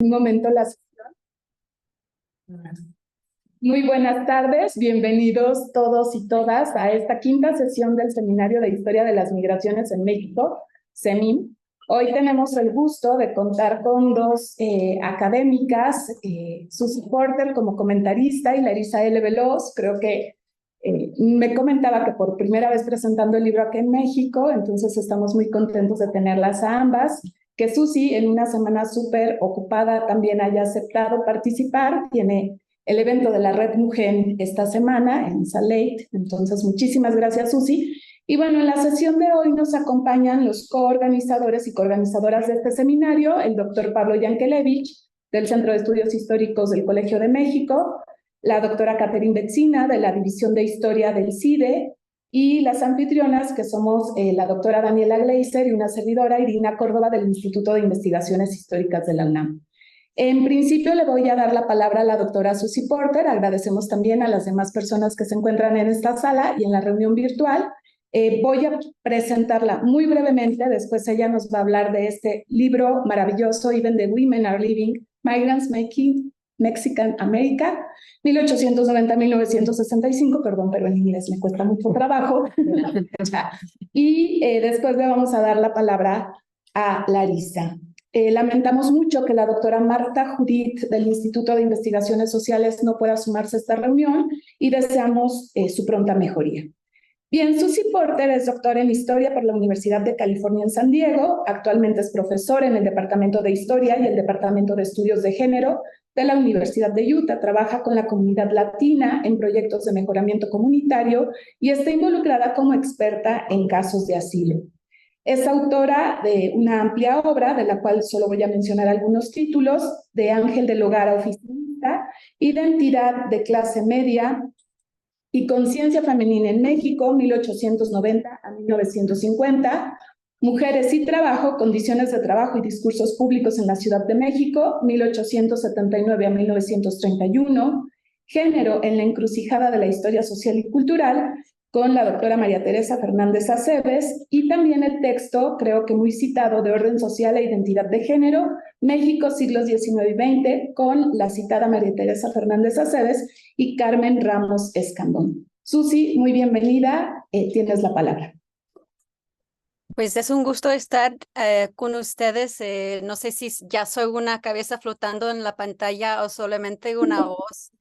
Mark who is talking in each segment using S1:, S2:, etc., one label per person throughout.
S1: Un momento la sesión. Muy buenas tardes, bienvenidos todos y todas a esta quinta sesión del Seminario de Historia de las Migraciones en México, SEMIM. Hoy tenemos el gusto de contar con dos académicas, Susi Porter como comentarista y Larisa L. Veloz. Creo que me comentaba que por primera vez presentando el libro aquí en México, entonces estamos muy contentos de tenerlas a ambas. Que Susi, en una semana súper ocupada, también haya aceptado participar. Tiene el evento de la Red Mujer esta semana en Salt Lake. Entonces, muchísimas gracias, Susi. Y bueno, en la sesión de hoy nos acompañan los coorganizadores y coorganizadoras de este seminario, el doctor Pablo Yankelevich, del Centro de Estudios Históricos del Colegio de México, la doctora Catherine Betzina, de la División de Historia del CIDE, y las anfitrionas, que somos la doctora Daniela Gleiser y una servidora, Irina Córdoba, del Instituto de Investigaciones Históricas de la UNAM. En principio le voy a dar la palabra a la doctora Susi Porter. Agradecemos también a las demás personas que se encuentran en esta sala y en la reunión virtual. Voy a presentarla muy brevemente, después ella nos va a hablar de este libro maravilloso, Even the Women Are Living, Migrants Making Mexican America, 1890-1965, perdón, pero en inglés me cuesta mucho trabajo. Y después le vamos a dar la palabra a Larisa. Lamentamos mucho que la doctora Marta Judith del Instituto de Investigaciones Sociales no pueda sumarse a esta reunión y deseamos su pronta mejoría. Bien, Susi Porter es doctora en Historia por la Universidad de California en San Diego. Actualmente es profesora en el Departamento de Historia y el Departamento de Estudios de Género de la Universidad de Utah. Trabaja con la comunidad latina en proyectos de mejoramiento comunitario y está involucrada como experta en casos de asilo. Es autora de una amplia obra, de la cual solo voy a mencionar algunos títulos: de Ángel del Hogar a Oficinista, Identidad de Clase Media y Conciencia Femenina en México, 1890 a 1950, Mujeres y Trabajo, Condiciones de Trabajo y Discursos Públicos en la Ciudad de México, 1879 a 1931, Género en la Encrucijada de la Historia Social y Cultural, con la doctora María Teresa Fernández Aceves, y también el texto, creo que muy citado, de Orden Social e Identidad de Género, México, siglos XIX y XX, con la citada María Teresa Fernández Aceves y Carmen Ramos Escandón. Susi, muy bienvenida, tienes la palabra.
S2: Pues es un gusto estar con ustedes. No sé si ya soy una cabeza flotando en la pantalla o solamente una voz.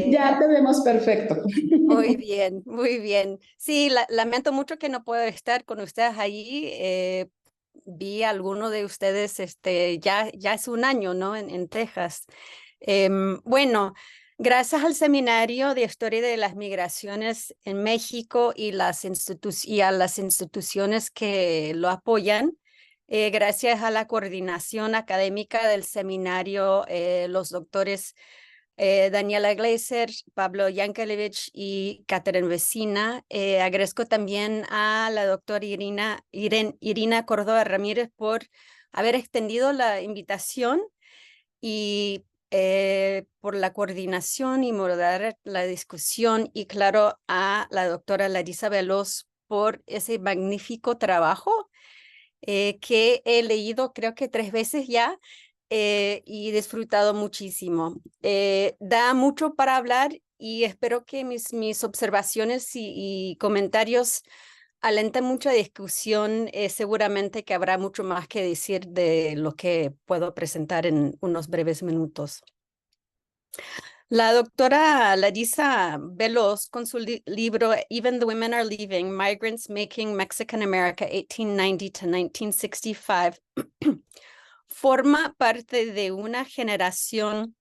S1: Ya te vemos perfecto.
S2: Muy bien, muy bien. Sí, lamento mucho que no puedo estar con ustedes allí. Vi a alguno de ustedes, ya es un año, ¿no? En Texas. Bueno, gracias al Seminario de Historia de las Migraciones en México y a las instituciones que lo apoyan, gracias a la coordinación académica del seminario, los doctores Daniela Gleiser, Pablo Yankelevich y Catherine Betzina. Agradezco también a la doctora Irina Córdoba Ramírez por haber extendido la invitación y por la coordinación y moderar la discusión, y claro a la doctora Larisa Veloz por ese magnífico trabajo que he leído creo que 3 veces ya y disfrutado muchísimo. Da mucho para hablar y espero que mis observaciones y comentarios alenten mucha discusión. Seguramente que habrá mucho más que decir de lo que puedo presentar en unos breves minutos. La doctora Larisa Veloz, con su libro Even the Women Are Leaving, Migrants Making Mexican America 1890 to 1965, forma parte de una generación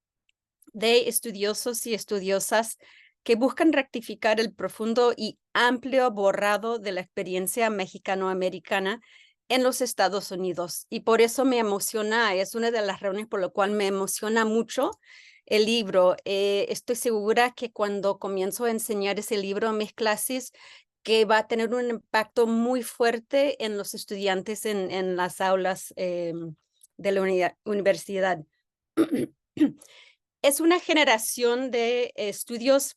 S2: de estudiosos y estudiosas que buscan rectificar el profundo y amplio borrado de la experiencia mexicano-americana en los Estados Unidos. Y por eso me emociona, es una de las razones por lo cual me emociona mucho el libro. Estoy segura que cuando comienzo a enseñar ese libro en mis clases, que va a tener un impacto muy fuerte en los estudiantes en las aulas de la universidad. Es una generación de estudios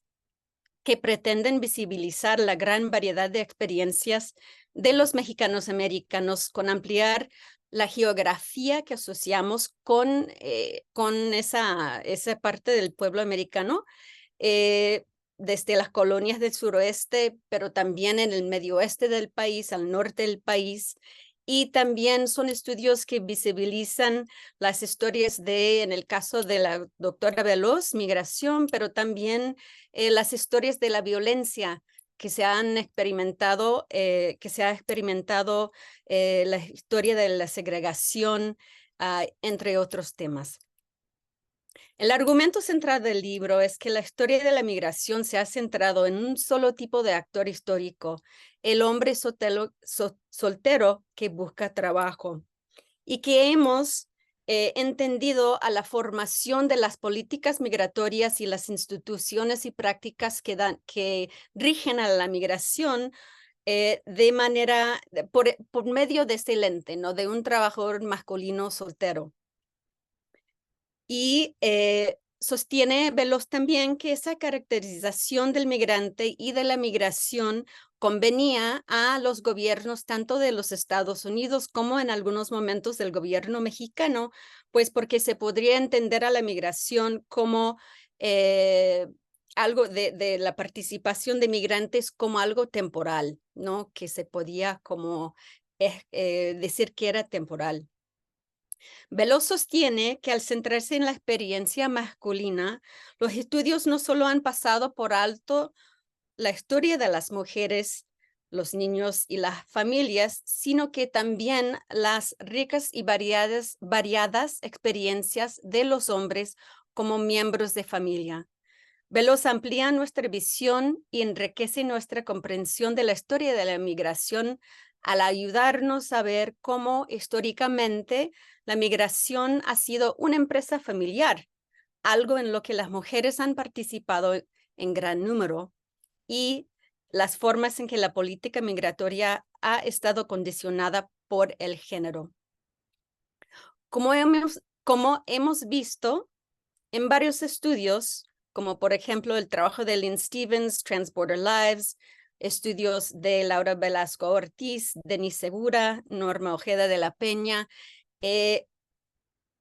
S2: que pretenden visibilizar la gran variedad de experiencias de los mexicanos americanos, con ampliar la geografía que asociamos con esa parte del pueblo americano, desde las colonias del suroeste, pero también en el medio oeste del país, al norte del país. Y también son estudios que visibilizan las historias de, en el caso de la doctora Veloz, migración, pero también las historias de la violencia que se han experimentado, la historia de la segregación, entre otros temas. El argumento central del libro es que la historia de la migración se ha centrado en un solo tipo de actor histórico, el hombre soltero que busca trabajo, y que hemos entendido a la formación de las políticas migratorias y las instituciones y prácticas que rigen a la migración por medio de ese lente, ¿no? De un trabajador masculino soltero. Y sostiene Veloz también que esa caracterización del migrante y de la migración convenía a los gobiernos tanto de los Estados Unidos como en algunos momentos del gobierno mexicano, pues porque se podría entender a la migración como algo de la participación de migrantes como algo temporal, ¿no? Que se podía como decir que era temporal. Veloz sostiene que al centrarse en la experiencia masculina, los estudios no solo han pasado por alto la historia de las mujeres, los niños y las familias, sino que también las ricas y variadas experiencias de los hombres como miembros de familia. Veloz amplía nuestra visión y enriquece nuestra comprensión de la historia de la migración al ayudarnos a ver cómo históricamente la migración ha sido una empresa familiar, algo en lo que las mujeres han participado en gran número, y las formas en que la política migratoria ha estado condicionada por el género. Como hemos visto en varios estudios, como por ejemplo el trabajo de Lynn Stevens, Transborder Lives, estudios de Laura Velasco Ortiz, Denise Segura, Norma Ojeda de la Peña,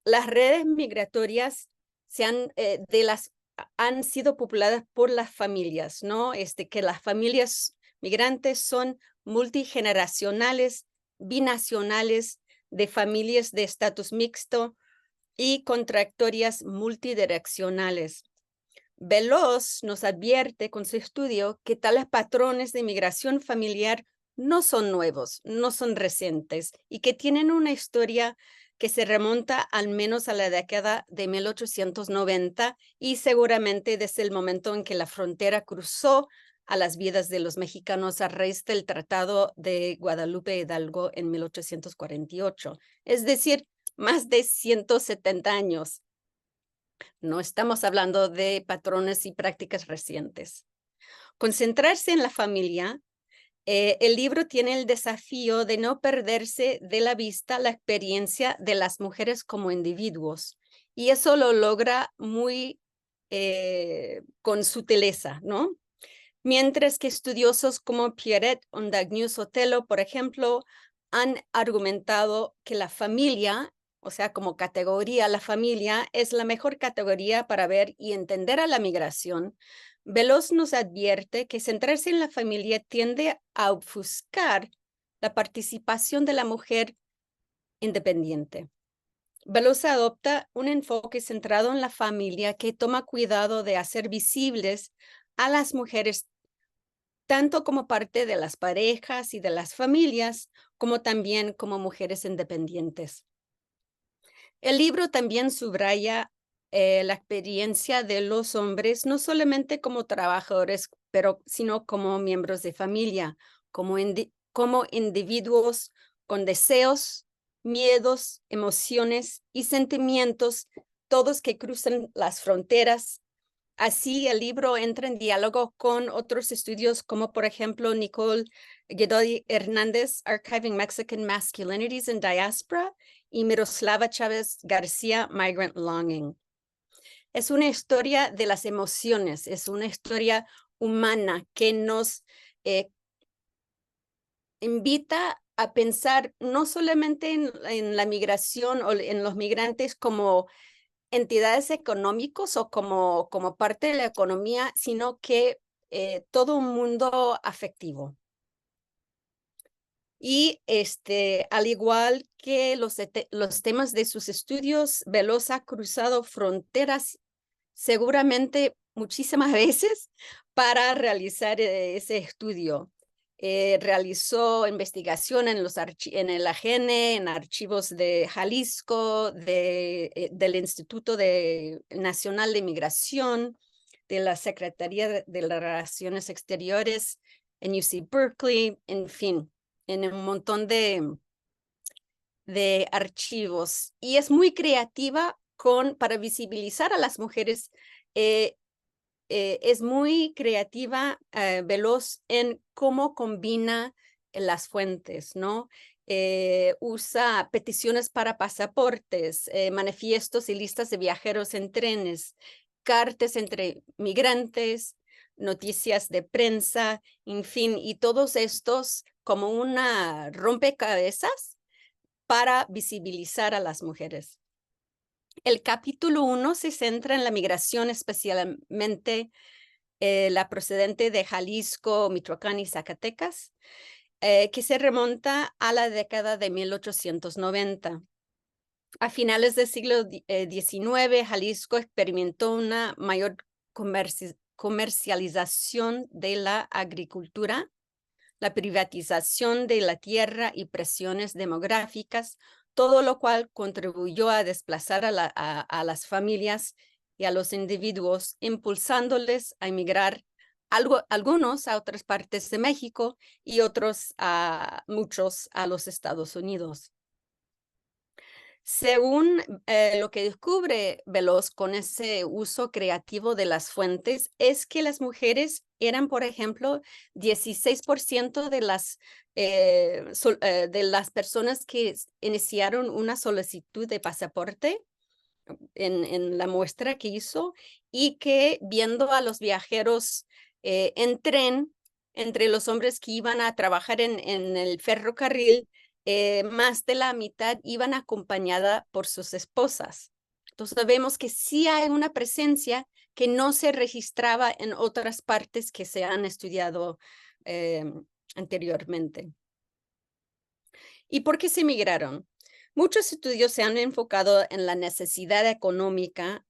S2: las redes migratorias han sido populadas por las familias, ¿no? Que las familias migrantes son multigeneracionales, binacionales, de familias de estatus mixto y con trayectorias multidireccionales. Veloz nos advierte con su estudio que tales patrones de migración familiar no son nuevos, no son recientes y que tienen una historia que se remonta al menos a la década de 1890 y seguramente desde el momento en que la frontera cruzó a las vidas de los mexicanos a raíz del Tratado de Guadalupe Hidalgo en 1848, es decir, más de 170 años. No estamos hablando de patrones y prácticas recientes. Concentrarse en la familia, el libro tiene el desafío de no perderse de la vista la experiencia de las mujeres como individuos, y eso lo logra muy con sutileza, ¿no? Mientras que estudiosos como Pierrette Ondagneux-Sotelo, por ejemplo, han argumentado que la familia, o sea, como categoría, la familia es la mejor categoría para ver y entender a la migración. Veloz nos advierte que centrarse en la familia tiende a ofuscar la participación de la mujer independiente. Veloz adopta un enfoque centrado en la familia que toma cuidado de hacer visibles a las mujeres tanto como parte de las parejas y de las familias, como también como mujeres independientes. El libro también subraya la experiencia de los hombres, no solamente como trabajadores, sino como miembros de familia, como individuos con deseos, miedos, emociones y sentimientos, todos que cruzan las fronteras. Así, el libro entra en diálogo con otros estudios como, por ejemplo, Nicole Godoy Hernández, Archiving Mexican Masculinities in Diaspora, y Miroslava Chávez García, Migrant Longing. Es una historia de las emociones, es una historia humana que nos invita a pensar no solamente en la migración o en los migrantes como entidades económicos o como parte de la economía, sino que todo un mundo afectivo. Y al igual que los temas de sus estudios, Veloz ha cruzado fronteras seguramente muchísimas veces para realizar ese estudio. Realizó investigación en el AGN, en archivos de Jalisco, del Instituto Nacional de Migración, de la Secretaría de las Relaciones Exteriores, en UC Berkeley, en fin, en un montón de archivos. Y es muy creativa para visibilizar a las mujeres. Es muy creativa, Veloz en cómo combina las fuentes, ¿no? Usa peticiones para pasaportes, manifiestos y listas de viajeros en trenes, cartas entre migrantes, noticias de prensa, en fin, y todos estos como una rompecabezas para visibilizar a las mujeres. El capítulo 1 se centra en la migración, especialmente la procedente de Jalisco, Michoacán y Zacatecas, que se remonta a la década de 1890. A finales del siglo XIX, Jalisco experimentó una mayor comercialización de la agricultura, la privatización de la tierra y presiones demográficas, todo lo cual contribuyó a desplazar a las familias y a los individuos, impulsándoles a emigrar, algunos a otras partes de México y muchos a los Estados Unidos. Según lo que descubre Veloz con ese uso creativo de las fuentes, es que las mujeres eran, por ejemplo, 16% de las personas que iniciaron una solicitud de pasaporte en la muestra que hizo, y que viendo a los viajeros en tren, entre los hombres que iban a trabajar en el ferrocarril, más de la mitad iban acompañada por sus esposas. Entonces vemos que sí hay una presencia que no se registraba en otras partes que se han estudiado anteriormente. ¿Y por qué se migraron? Muchos estudios se han enfocado en la necesidad económica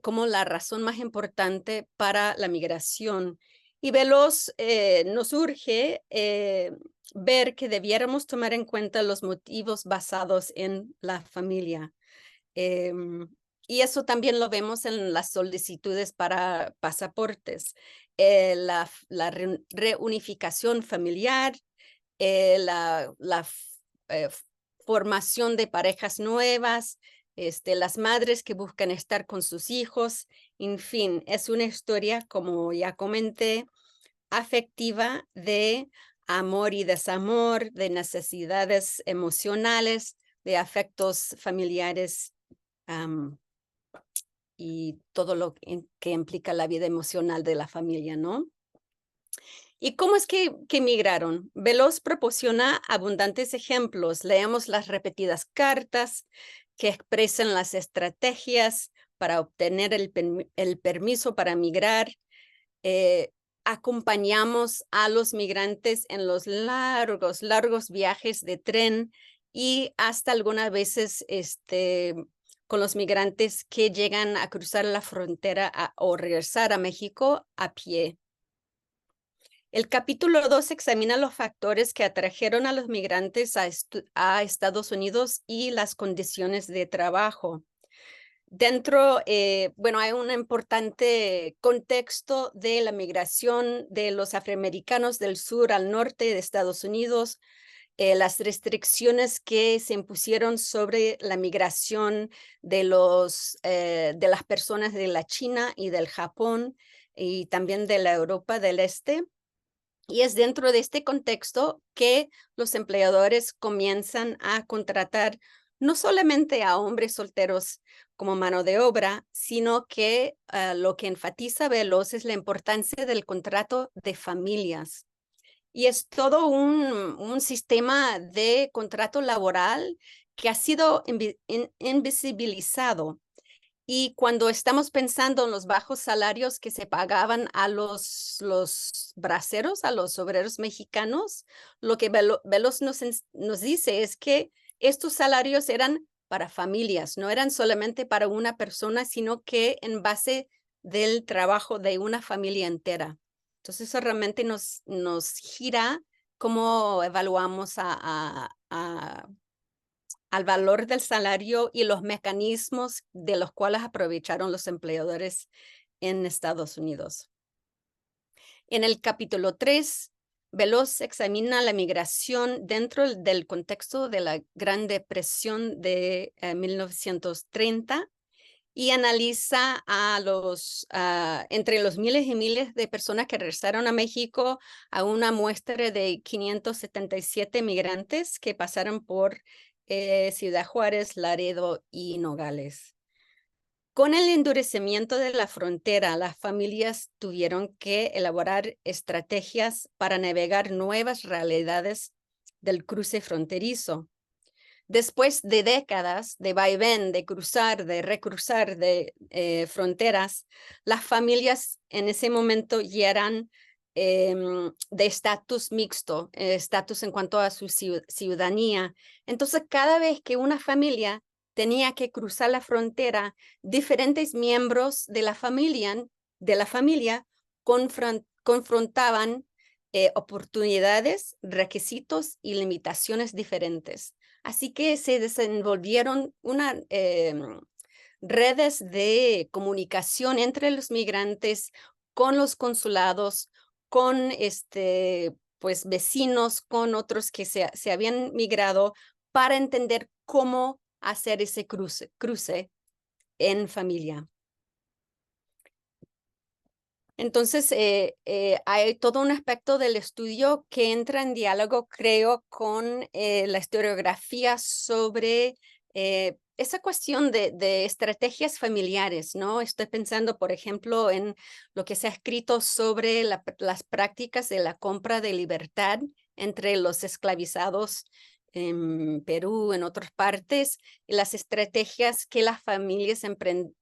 S2: como la razón más importante para la migración. Y Veloz nos urge ver que debiéramos tomar en cuenta los motivos basados en la familia. Y eso también lo vemos en las solicitudes para pasaportes. La reunificación familiar, la formación de parejas nuevas, las madres que buscan estar con sus hijos, en fin, es una historia, como ya comenté, afectiva de amor y desamor, de necesidades emocionales, de afectos familiares y todo lo que implica la vida emocional de la familia, ¿no? ¿Y cómo es que migraron? Veloz proporciona abundantes ejemplos. Leemos las repetidas cartas que expresan las estrategias para obtener el permiso para migrar. Acompañamos a los migrantes en los largos viajes de tren, y hasta algunas veces con los migrantes que llegan a cruzar la frontera o regresar a México a pie. El capítulo 2 examina los factores que atrajeron a los migrantes a Estados Unidos y las condiciones de trabajo. Dentro, hay un importante contexto de la migración de los afroamericanos del sur al norte de Estados Unidos, las restricciones que se impusieron sobre la migración de las personas de la China y del Japón, y también de la Europa del Este. Y es dentro de este contexto que los empleadores comienzan a contratar no solamente a hombres solteros como mano de obra, sino que lo que enfatiza Veloz es la importancia del contrato de familias. y es todo un sistema de contrato laboral que ha sido invisibilizado. Y cuando estamos pensando en los bajos salarios que se pagaban a los braceros, a los obreros mexicanos, lo que Veloz nos dice es que estos salarios eran para familias, no eran solamente para una persona, sino que en base del trabajo de una familia entera. Entonces eso realmente nos gira cómo evaluamos al valor del salario y los mecanismos de los cuales aprovecharon los empleadores en Estados Unidos. En el capítulo 3, Veloz examina la migración dentro del contexto de la Gran Depresión de 1930 y analiza entre los miles y miles de personas que regresaron a México a una muestra de 577 migrantes que pasaron por Ciudad Juárez, Laredo y Nogales. Con el endurecimiento de la frontera, las familias tuvieron que elaborar estrategias para navegar nuevas realidades del cruce fronterizo. Después de décadas de vaivén, de cruzar, de recruzar de fronteras, las familias en ese momento ya eran de estatus mixto, estatus en cuanto a su ciudadanía. Entonces, cada vez que una familia tenía que cruzar la frontera, diferentes miembros de la familia confrontaban oportunidades, requisitos y limitaciones diferentes. Así que se desenvolvieron redes de comunicación entre los migrantes con los consulados, con pues, vecinos, con otros que se habían migrado para entender cómo hacer ese cruce en familia. Entonces, hay todo un aspecto del estudio que entra en diálogo, creo, con la historiografía sobre esa cuestión de estrategias familiares, ¿no? Estoy pensando, por ejemplo, en lo que se ha escrito sobre las prácticas de la compra de libertad entre los esclavizados en Perú, en otras partes, y las estrategias que las familias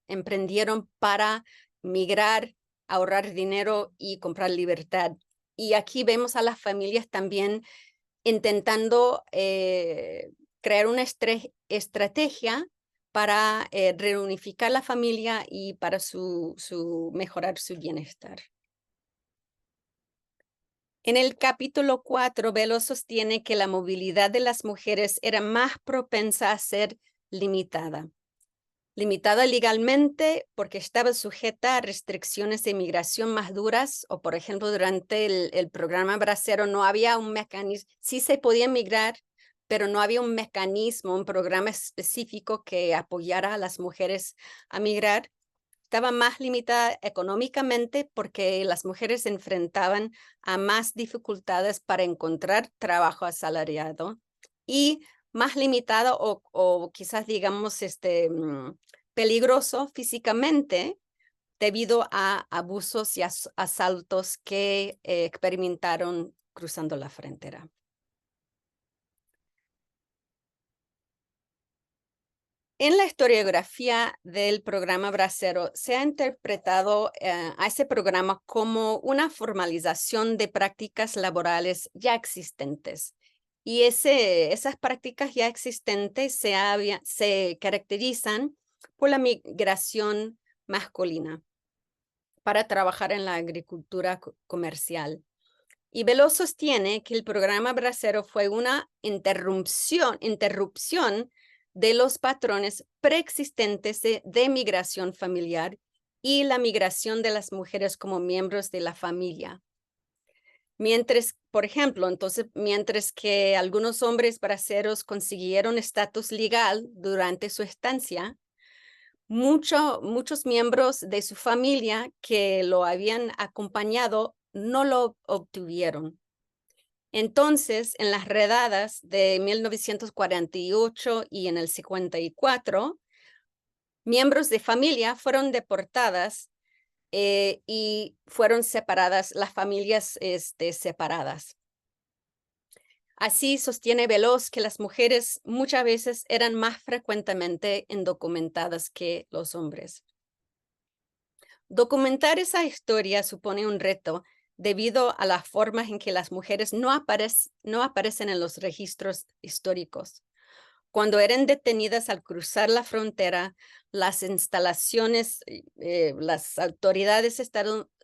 S2: emprendieron para migrar, ahorrar dinero y comprar libertad. Y aquí vemos a las familias también intentando crear una estrategia para reunificar la familia y para mejorar su bienestar. En el capítulo 4, Veloz sostiene que la movilidad de las mujeres era más propensa a ser limitada. Limitada legalmente porque estaba sujeta a restricciones de inmigración más duras, o por ejemplo durante el programa Bracero no había un mecanismo, sí se podía migrar, pero no había un mecanismo, un programa específico que apoyara a las mujeres a migrar. Estaba más limitada económicamente porque las mujeres se enfrentaban a más dificultades para encontrar trabajo asalariado y más limitado o quizás digamos peligroso físicamente debido a abusos y asaltos que experimentaron cruzando la frontera. En la historiografía del programa Bracero se ha interpretado a ese programa como una formalización de prácticas laborales ya existentes. Y esas prácticas ya existentes se caracterizan por la migración masculina para trabajar en la agricultura comercial. Y Veloz sostiene que el programa Bracero fue una interrupción de los patrones preexistentes de migración familiar y la migración de las mujeres como miembros de la familia. Mientras, por ejemplo, mientras que algunos hombres braceros consiguieron estatus legal durante su estancia, muchos miembros de su familia que lo habían acompañado no lo obtuvieron. Entonces, en las redadas de 1948 y en el 54, miembros de familia fueron deportadas y fueron separadas, las familias separadas. Así sostiene Veloz que las mujeres muchas veces eran más frecuentemente indocumentadas que los hombres. Documentar esa historia supone un reto debido a las formas en que las mujeres no aparecen en los registros históricos. Cuando eran detenidas al cruzar la frontera, las instalaciones, las autoridades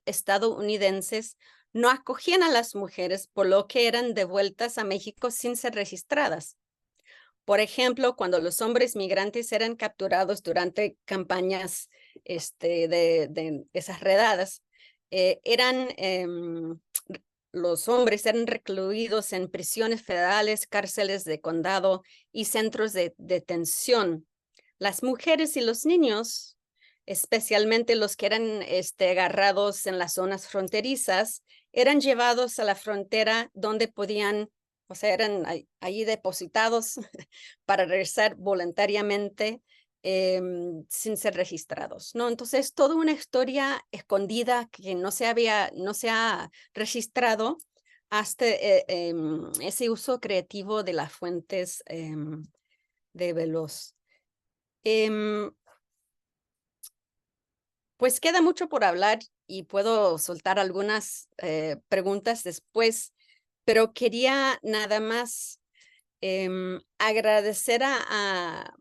S2: estadounidenses no acogían a las mujeres, por lo que eran devueltas a México sin ser registradas. Por ejemplo, cuando los hombres migrantes eran capturados durante campañas de esas redadas, los hombres eran recluidos en prisiones federales, cárceles de condado y centros de detención. Las mujeres y los niños, especialmente los que eran agarrados en las zonas fronterizas, eran llevados a la frontera donde podían, o sea, eran ahí depositados para regresar voluntariamente sin ser registrados, ¿no? Entonces, toda una historia escondida que no se ha registrado hasta ese uso creativo de las fuentes de Veloz. Pues queda mucho por hablar y puedo soltar algunas preguntas después, pero quería nada más agradecer a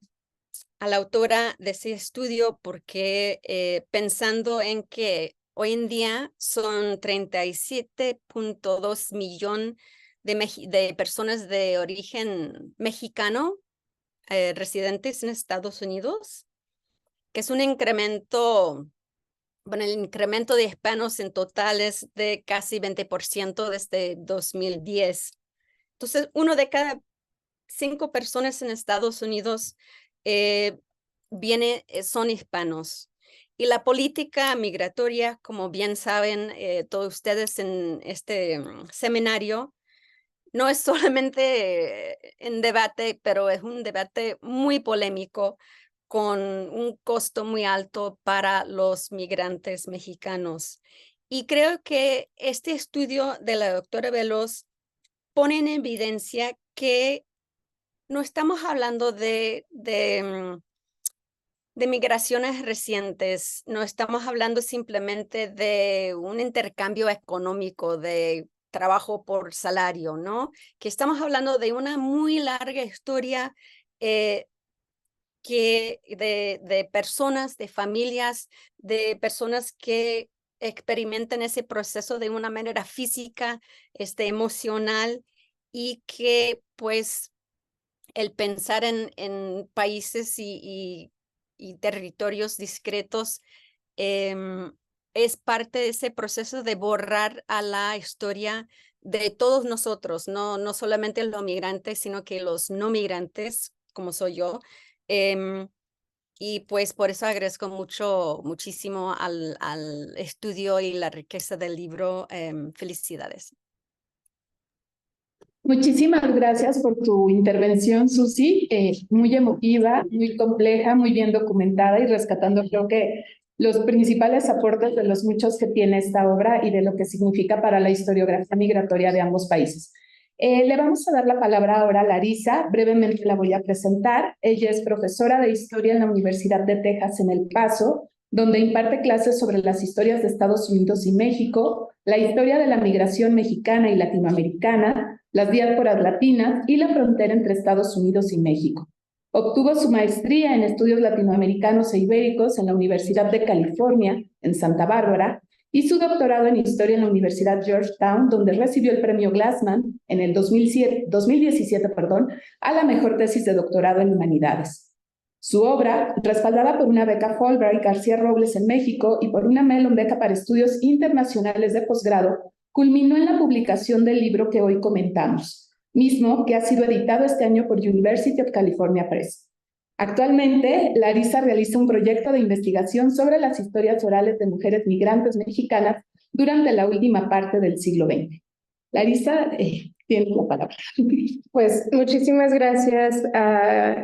S2: la autora de ese estudio porque pensando en que hoy en día son 37.2 millones de personas de origen mexicano residentes en Estados Unidos, que es un incremento, bueno, el incremento de hispanos en total es de casi 20% desde 2010. Entonces, 1 de cada 5 personas en Estados Unidos son hispanos. Y la política migratoria, como bien saben todos ustedes en este seminario, no es solamente en debate, pero es un debate muy polémico con un costo muy alto para los migrantes mexicanos. Y creo que este estudio de la doctora Veloz pone en evidencia que no estamos hablando de migraciones recientes, no estamos hablando simplemente de un intercambio económico, de trabajo por salario, ¿no? Que estamos hablando de una muy larga historia de personas, de familias, de personas que experimentan ese proceso de una manera física, emocional, y que pues el pensar en países y territorios discretos es parte de ese proceso de borrar a la historia de todos nosotros, no solamente los migrantes, sino que los no migrantes, como soy yo. Y pues por eso agradezco muchísimo al estudio y la riqueza del libro. Felicidades.
S1: Muchísimas gracias por tu intervención, Susi, muy emotiva, muy compleja, muy bien documentada y rescatando creo que los principales aportes de los muchos que tiene esta obra y de lo que significa para la historiografía migratoria de ambos países. Le vamos a dar la palabra ahora a Larisa, brevemente la voy a presentar. Ella es profesora de Historia en la Universidad de Texas en El Paso, donde imparte clases sobre las historias de Estados Unidos y México, la historia de la migración mexicana y latinoamericana, las diásporas latinas y la frontera entre Estados Unidos y México. Obtuvo su maestría en estudios latinoamericanos e ibéricos en la Universidad de California, en Santa Bárbara, y su doctorado en Historia en la Universidad Georgetown, donde recibió el premio Glassman en el 2017 a la mejor tesis de doctorado en Humanidades. Su obra, respaldada por una beca Fulbright García Robles en México y por una Mellon beca para estudios internacionales de posgrado, culminó en la publicación del libro que hoy comentamos, mismo que ha sido editado este año por University of California Press. Actualmente, Larisa realiza un proyecto de investigación sobre las historias orales de mujeres migrantes mexicanas durante la última parte del siglo XX. Larisa, Tienes la palabra.
S3: Pues muchísimas gracias.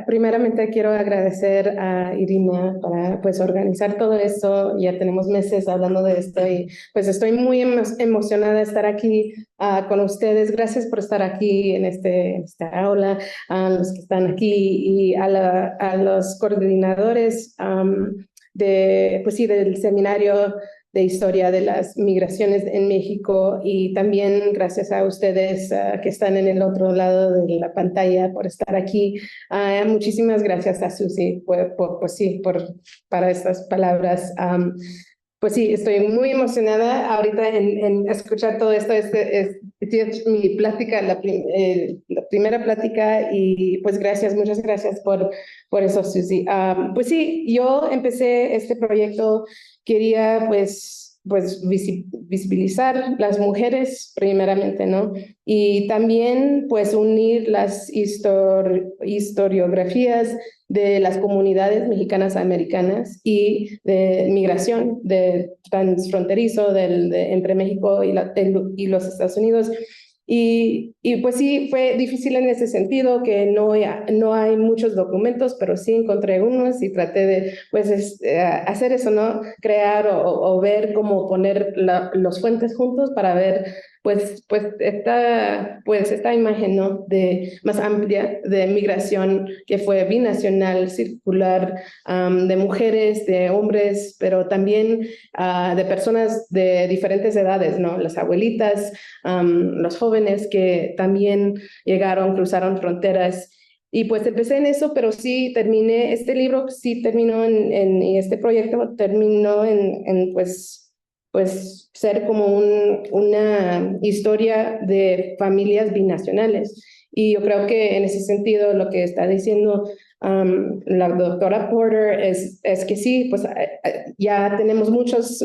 S3: Primeramente quiero agradecer a Irina para pues organizar todo esto. Ya tenemos meses hablando de esto y pues estoy muy emocionada de estar aquí con ustedes. Gracias por estar aquí en esta aula, a los que están aquí y a los coordinadores pues sí, del seminario de historia de las migraciones en México y también gracias a ustedes que están en el otro lado de la pantalla por estar aquí. Muchísimas gracias a Susi para estas palabras. Pues sí, estoy muy emocionada ahorita en escuchar todo esto. Es mi plática, la primera plática y pues muchas gracias por eso, Susi. Pues sí, yo empecé este proyecto, quería pues visibilizar las mujeres primeramente, ¿no? Y también pues unir las historiografías de las comunidades mexicanas americanas y de migración de transfronterizo entre México y los Estados Unidos. Y pues sí, fue difícil en ese sentido, que no hay muchos documentos, pero sí encontré unos y traté de hacer eso, ¿no? Crear o ver cómo poner los fuentes juntos para ver esta imagen, ¿no? Más amplia de migración que fue binacional, circular, de mujeres, de hombres, pero también de personas de diferentes edades, ¿no? Las abuelitas, los jóvenes que también cruzaron fronteras. Y pues empecé en eso, pero sí terminé, este libro sí terminó y este proyecto terminó en ser como una historia de familias binacionales. Y yo creo que en ese sentido lo que está diciendo la doctora Porter es que sí, pues ya tenemos muchos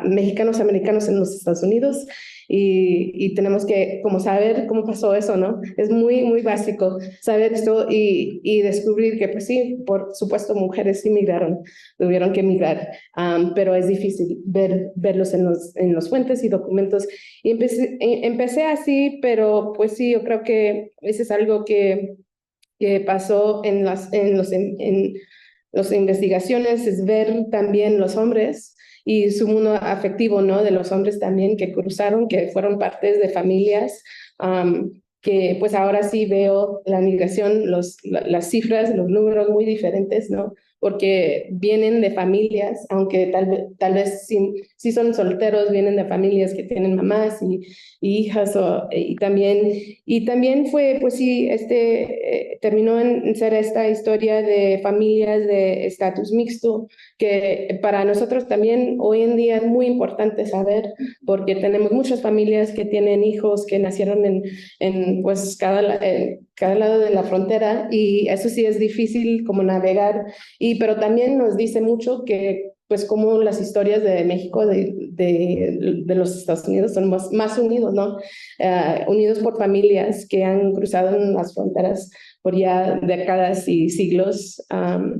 S3: mexicanos americanos en los Estados Unidos y tenemos que como saber cómo pasó eso, ¿no? Es muy, muy básico saber esto y descubrir que pues sí, por supuesto mujeres sí migraron, tuvieron que migrar, pero es difícil verlos en los fuentes y documentos. Y empecé así, pero pues sí, yo creo que eso es algo que pasó en las investigaciones, es ver también los hombres y su mundo afectivo, ¿no? De los hombres también que cruzaron, que fueron partes de familias, que pues ahora sí veo la migración, las cifras, los números muy diferentes, ¿no? Porque vienen de familias, aunque tal vez sí son solteros, vienen de familias que tienen mamás y hijas, y también fue, pues sí, terminó en ser esta historia de familias de estatus mixto, que para nosotros también hoy en día es muy importante saber, porque tenemos muchas familias que tienen hijos que nacieron en pues cada lado de la frontera, y eso sí es difícil como navegar, pero también nos dice mucho que pues como las historias de México, de los Estados Unidos son más unidos, ¿no? Unidos por familias que han cruzado las fronteras por ya décadas y siglos,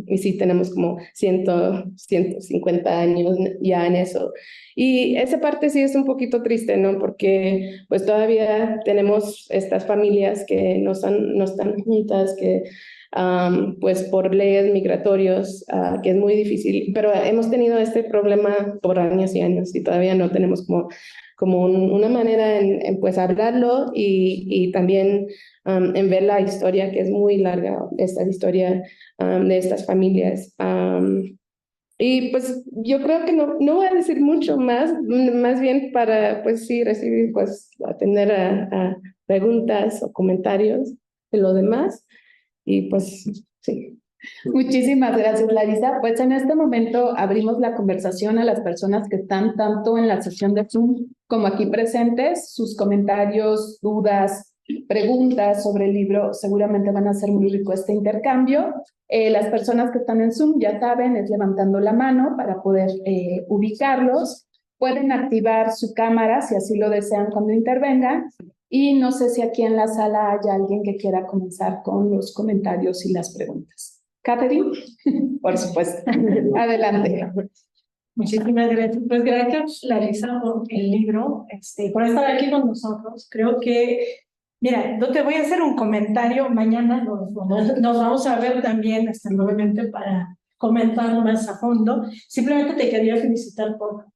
S3: y sí tenemos como 150 años ya en eso. Y esa parte sí es un poquito triste, ¿no? Porque pues todavía tenemos estas familias que no están juntas, que pues por leyes migratorios, que es muy difícil, pero hemos tenido este problema por años y años y todavía no tenemos como una manera en pues hablarlo y también en ver la historia, que es muy larga, esta historia de estas familias. Y pues yo creo que no voy a decir mucho más bien para pues sí recibir, pues atender a preguntas o comentarios de lo demás. Y pues sí.
S1: Muchísimas gracias, Larisa. Pues en este momento abrimos la conversación a las personas que están tanto en la sesión de Zoom como aquí presentes. Sus comentarios, dudas, preguntas sobre el libro seguramente van a ser muy rico este intercambio. Las personas que están en Zoom ya saben, es levantando la mano para poder ubicarlos. Pueden activar su cámara si así lo desean cuando intervengan. Y no sé si aquí en la sala hay alguien que quiera comenzar con los comentarios y las preguntas. Catherine, por supuesto. Adelante.
S4: Muchísimas gracias. Pues gracias, Larisa, por el libro, por estar aquí con nosotros. Creo que, mira, no te voy a hacer un comentario. Mañana nos vamos a ver también nuevamente para comentar más a fondo. Simplemente te quería felicitar por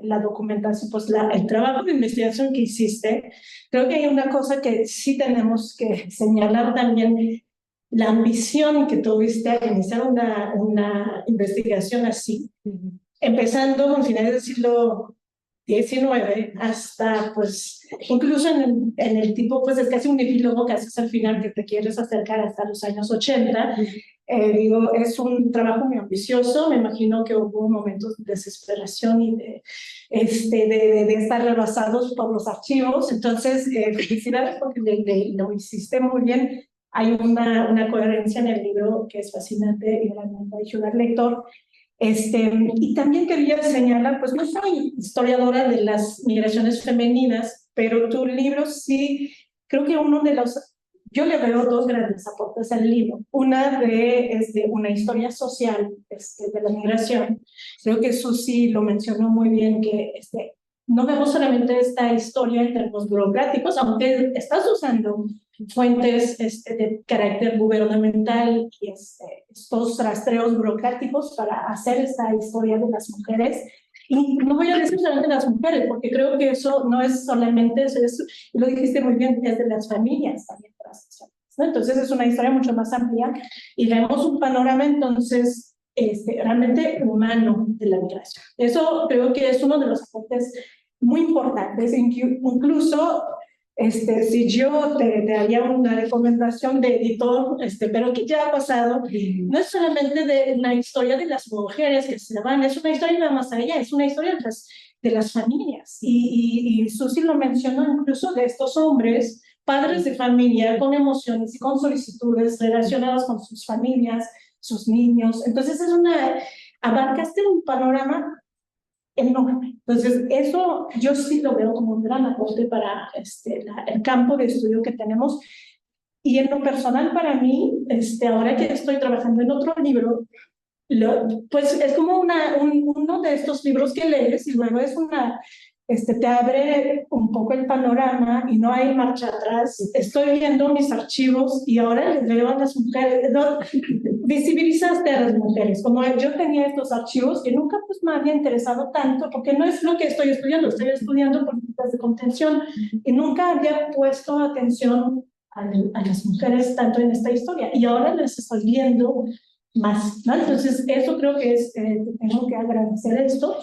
S4: la documentación, pues el trabajo de investigación que hiciste. Creo que hay una cosa que sí tenemos que señalar también, la ambición que tuviste a iniciar una investigación así, empezando con finales del siglo XIX hasta, pues, incluso en el tipo, pues, es casi un epílogo que haces al final que te quieres acercar hasta los años 80. Digo, es un trabajo muy ambicioso. Me imagino que hubo momentos de desesperación y de estar rebasados por los archivos. Entonces, felicidades porque lo hiciste muy bien. Hay una coherencia en el libro que es fascinante y realmente ayuda al lector. Y también quería señalar, pues no soy historiadora de las migraciones femeninas, pero tu libro sí, creo que yo le veo dos grandes aportes al libro. Una es de una historia social de la migración. Creo que Susi lo mencionó muy bien, que no vemos solamente esta historia en términos burocráticos, aunque estás usando fuentes de carácter gubernamental y estos rastreos burocráticos para hacer esta historia de las mujeres. Y no voy a decir solamente de las mujeres, porque creo que eso no es solamente eso, lo dijiste muy bien, es de las familias también, ¿no? Entonces es una historia mucho más amplia y vemos un panorama entonces realmente humano de la migración. Eso creo que es uno de los aportes muy importantes, incluso si yo te haría una recomendación de editor, pero que ya ha pasado, no es solamente de la historia de las mujeres que se van, es una historia nada más allá, es una historia de las familias. Y Susi lo mencionó incluso de estos hombres, padres de familia, con emociones y con solicitudes relacionadas con sus familias, sus niños. Entonces abarcaste un panorama enorme. Entonces, eso yo sí lo veo como un gran aporte para el campo de estudio que tenemos. Y en lo personal para mí, ahora que estoy trabajando en otro libro, pues es como uno de estos libros que lees y luego te abre un poco el panorama y no hay marcha atrás. Estoy viendo mis archivos y ahora les veo a las mujeres, ¿no? Visibilizaste a las mujeres, como yo tenía estos archivos que nunca pues me había interesado tanto, porque no es lo que estoy estudiando políticas de contención y nunca había puesto atención a las mujeres tanto en esta historia y ahora les estoy viendo más, ¿no? Entonces eso creo que tengo que agradecer esto.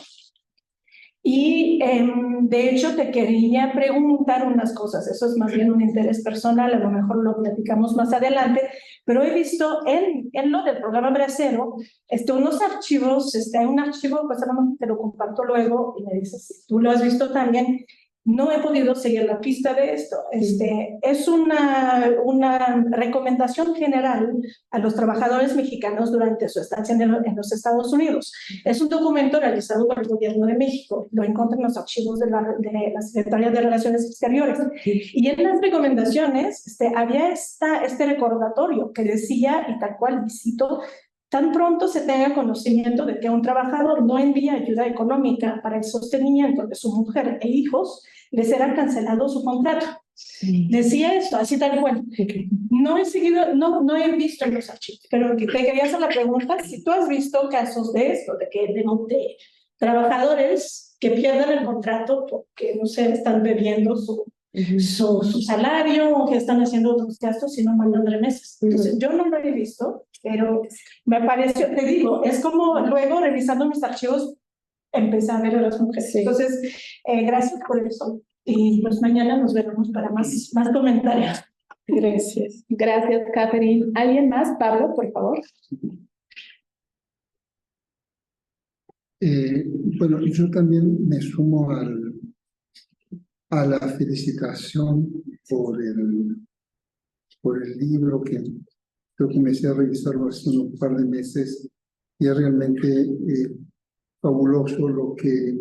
S4: Y de hecho te quería preguntar unas cosas, eso es más bien un interés personal, a lo mejor lo platicamos más adelante, pero he visto en lo del programa Bracero unos archivos, hay un archivo, pues a lo mejor te lo comparto luego y me dices si tú lo has visto también. No he podido seguir la pista de esto. Es una recomendación general a los trabajadores mexicanos durante su estancia en los Estados Unidos. Es un documento realizado por el Gobierno de México. Lo encuentran en los archivos de la Secretaría de Relaciones Exteriores. Y en las recomendaciones había este recordatorio que decía, y tal cual, cito, tan pronto se tenga conocimiento de que un trabajador no envía ayuda económica para el sostenimiento de su mujer e hijos, le será cancelado su contrato. Decía esto, así tal cual. No he visto en los archivos, pero te quería hacer la pregunta si tú has visto casos de esto, de trabajadores que pierden el contrato porque, no sé, están bebiendo su salario o que están haciendo otros gastos y no mandan remesas. Entonces, yo no lo he visto, pero me pareció, te digo, es como luego revisando mis archivos empecé a ver a las mujeres. Sí. Entonces, gracias por eso. Y pues mañana nos veremos para más comentarios.
S1: Gracias. Gracias, Catherine. ¿Alguien más? Pablo, por favor.
S5: Bueno, yo también me sumo a la felicitación por el libro que yo comencé a revisarlo hace un par de meses y es realmente fabuloso lo que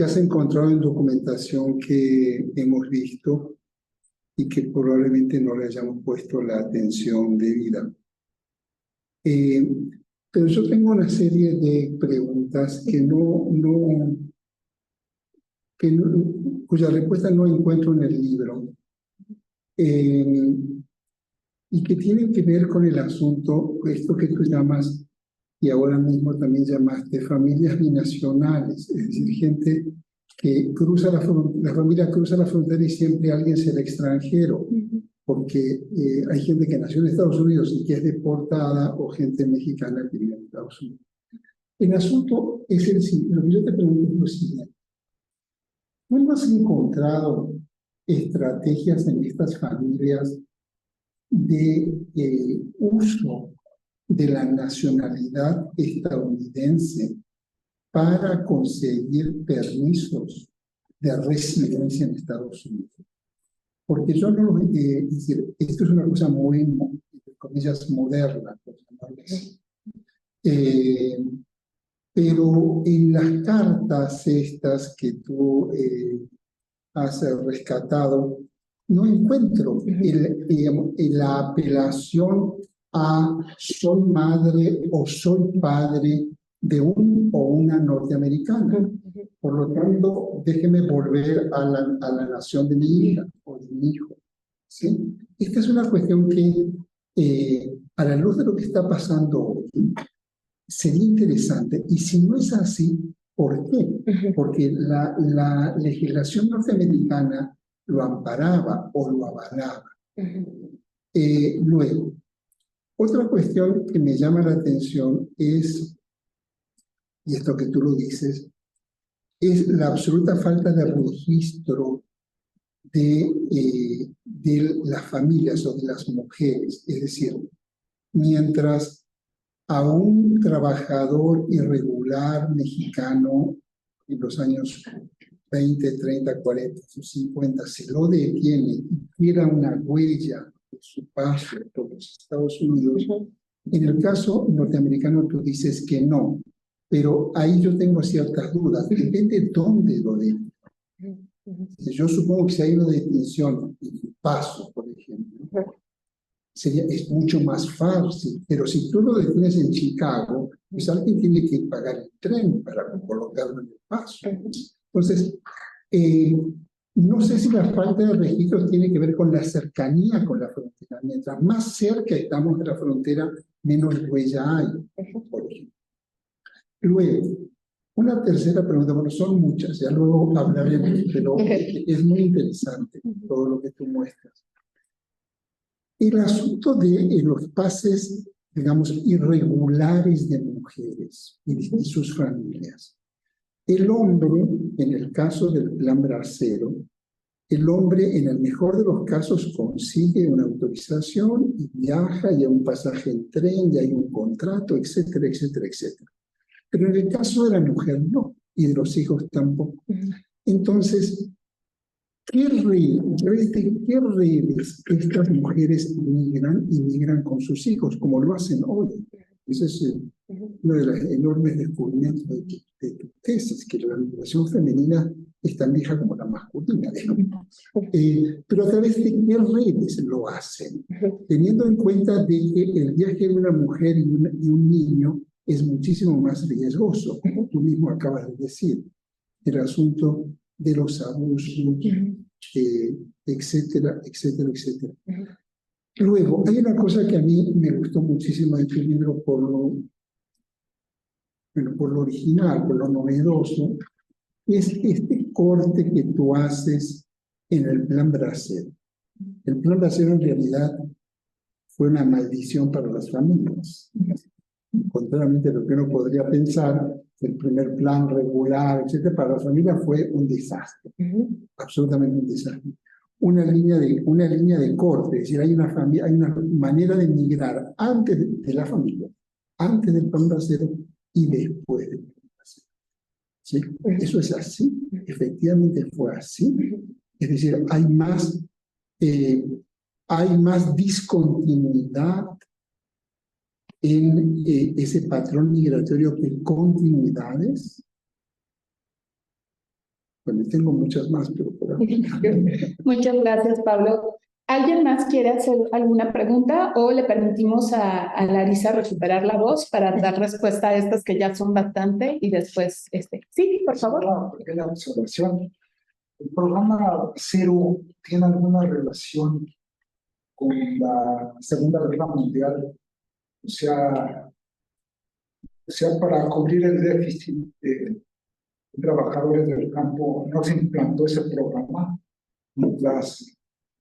S5: has encontrado en documentación que hemos visto y que probablemente no le hayamos puesto la atención debida. Pero yo tengo una serie de preguntas cuya respuesta no encuentro en el libro, y que tienen que ver con el asunto, esto que tú llamas, y ahora mismo también llamaste, familias binacionales, es decir, gente que cruza la familia cruza la frontera y siempre alguien será extranjero, porque hay gente que nació en Estados Unidos y que es deportada, o gente mexicana que vive en Estados Unidos. El asunto es el siguiente, lo que yo te pregunto es lo siguiente. ¿No has encontrado estrategias en estas familias de uso de la nacionalidad estadounidense para conseguir permisos de residencia en Estados Unidos? Porque yo no lo es decir, esto es una cosa muy, entre comillas, moderna, por llamarlo así. Pero en las cartas estas que tú has rescatado, no encuentro la apelación a soy madre o soy padre de un o una norteamericana. Por lo tanto, déjeme volver a la nación de mi hija o de mi hijo. ¿Sí? Esta es una cuestión que, a la luz de lo que está pasando hoy, sería interesante. Y si no es así, ¿por qué? Porque la legislación norteamericana lo amparaba o lo avalaba. Luego, otra cuestión que me llama la atención es, y esto que tú lo dices, es la absoluta falta de registro de las familias o de las mujeres. Es decir, mientras a un trabajador irregular mexicano en los años 20, 30, 40, 50 se lo detiene y tira una huella de su paso por los Estados Unidos, en el caso norteamericano tú dices que no, pero ahí yo tengo ciertas dudas. Depende de dónde lo detiene. Yo supongo que si hay una detención en Paso, por ejemplo, es mucho más fácil, pero si tú lo detienes en Chicago, pues alguien tiene que pagar el tren para colocarlo en el Paso. Entonces, no sé si la falta de registros tiene que ver con la cercanía con la frontera. Mientras más cerca estamos de la frontera, menos huella hay, por ejemplo. Luego, una tercera pregunta, bueno, son muchas, ya luego hablaremos, pero es muy interesante todo lo que tú muestras. El asunto de los pases, digamos, irregulares de mujeres y sus familias. El hombre, en el caso del plan Bracero, el hombre en el mejor de los casos consigue una autorización y viaja, y hay un pasaje en tren, y hay un contrato, etcétera, etcétera, etcétera. Pero en el caso de la mujer no, y de los hijos tampoco. Entonces, ¿qué redes estas mujeres migran con sus hijos, como lo hacen hoy? Ese es uno de los enormes descubrimientos de tu tesis, que la migración femenina es tan vieja como la masculina. Pero a través de qué redes lo hacen, teniendo en cuenta de que el viaje de una mujer y un niño es muchísimo más riesgoso, como tú mismo acabas de decir, el asunto de los abusos, etcétera, etcétera, etcétera. Luego, hay una cosa que a mí me gustó muchísimo de tu libro por lo original, por lo novedoso, es este corte que tú haces en el plan Bracero. El plan Bracero en realidad fue una maldición para las familias. Contrariamente a lo que uno podría pensar, el primer plan regular, etcétera, para la familia fue un desastre, absolutamente un desastre. Una línea de corte, es decir, hay una manera de migrar antes de la familia, antes del plan Bracero y después del plan Bracero. ¿Sí? Eso es así, efectivamente fue así. Es decir, hay más discontinuidad en ese patrón migratorio que continuidades. Bueno, tengo muchas más, pero por ahora.
S1: Muchas gracias, Pablo. ¿Alguien más quiere hacer alguna pregunta o le permitimos a Larisa recuperar la voz para dar respuesta a estas que ya son bastante y después, sí, por favor.
S5: Una pequeña observación. ¿El programa Cero tiene alguna relación con la Segunda Guerra Mundial? O sea, para cubrir el déficit de trabajadores del campo, ¿no se implantó ese programa mientras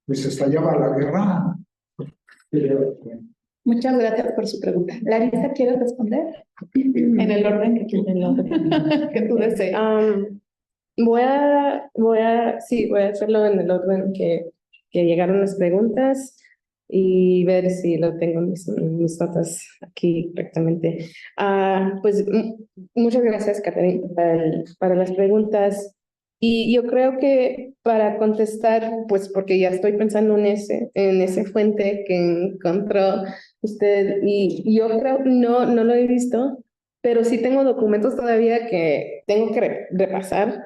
S5: pues estallaba la guerra?
S1: Muchas gracias por su pregunta. Larisa, ¿quieres responder? En el orden que tú desees.
S3: Voy a hacerlo en el orden que llegaron las preguntas y ver si lo tengo en mis notas aquí correctamente. Pues muchas gracias, Caterina, para las preguntas. Y yo creo que para contestar, pues porque ya estoy pensando en ese fuente que encontró usted, y yo creo, no lo he visto, pero sí tengo documentos todavía que tengo que repasar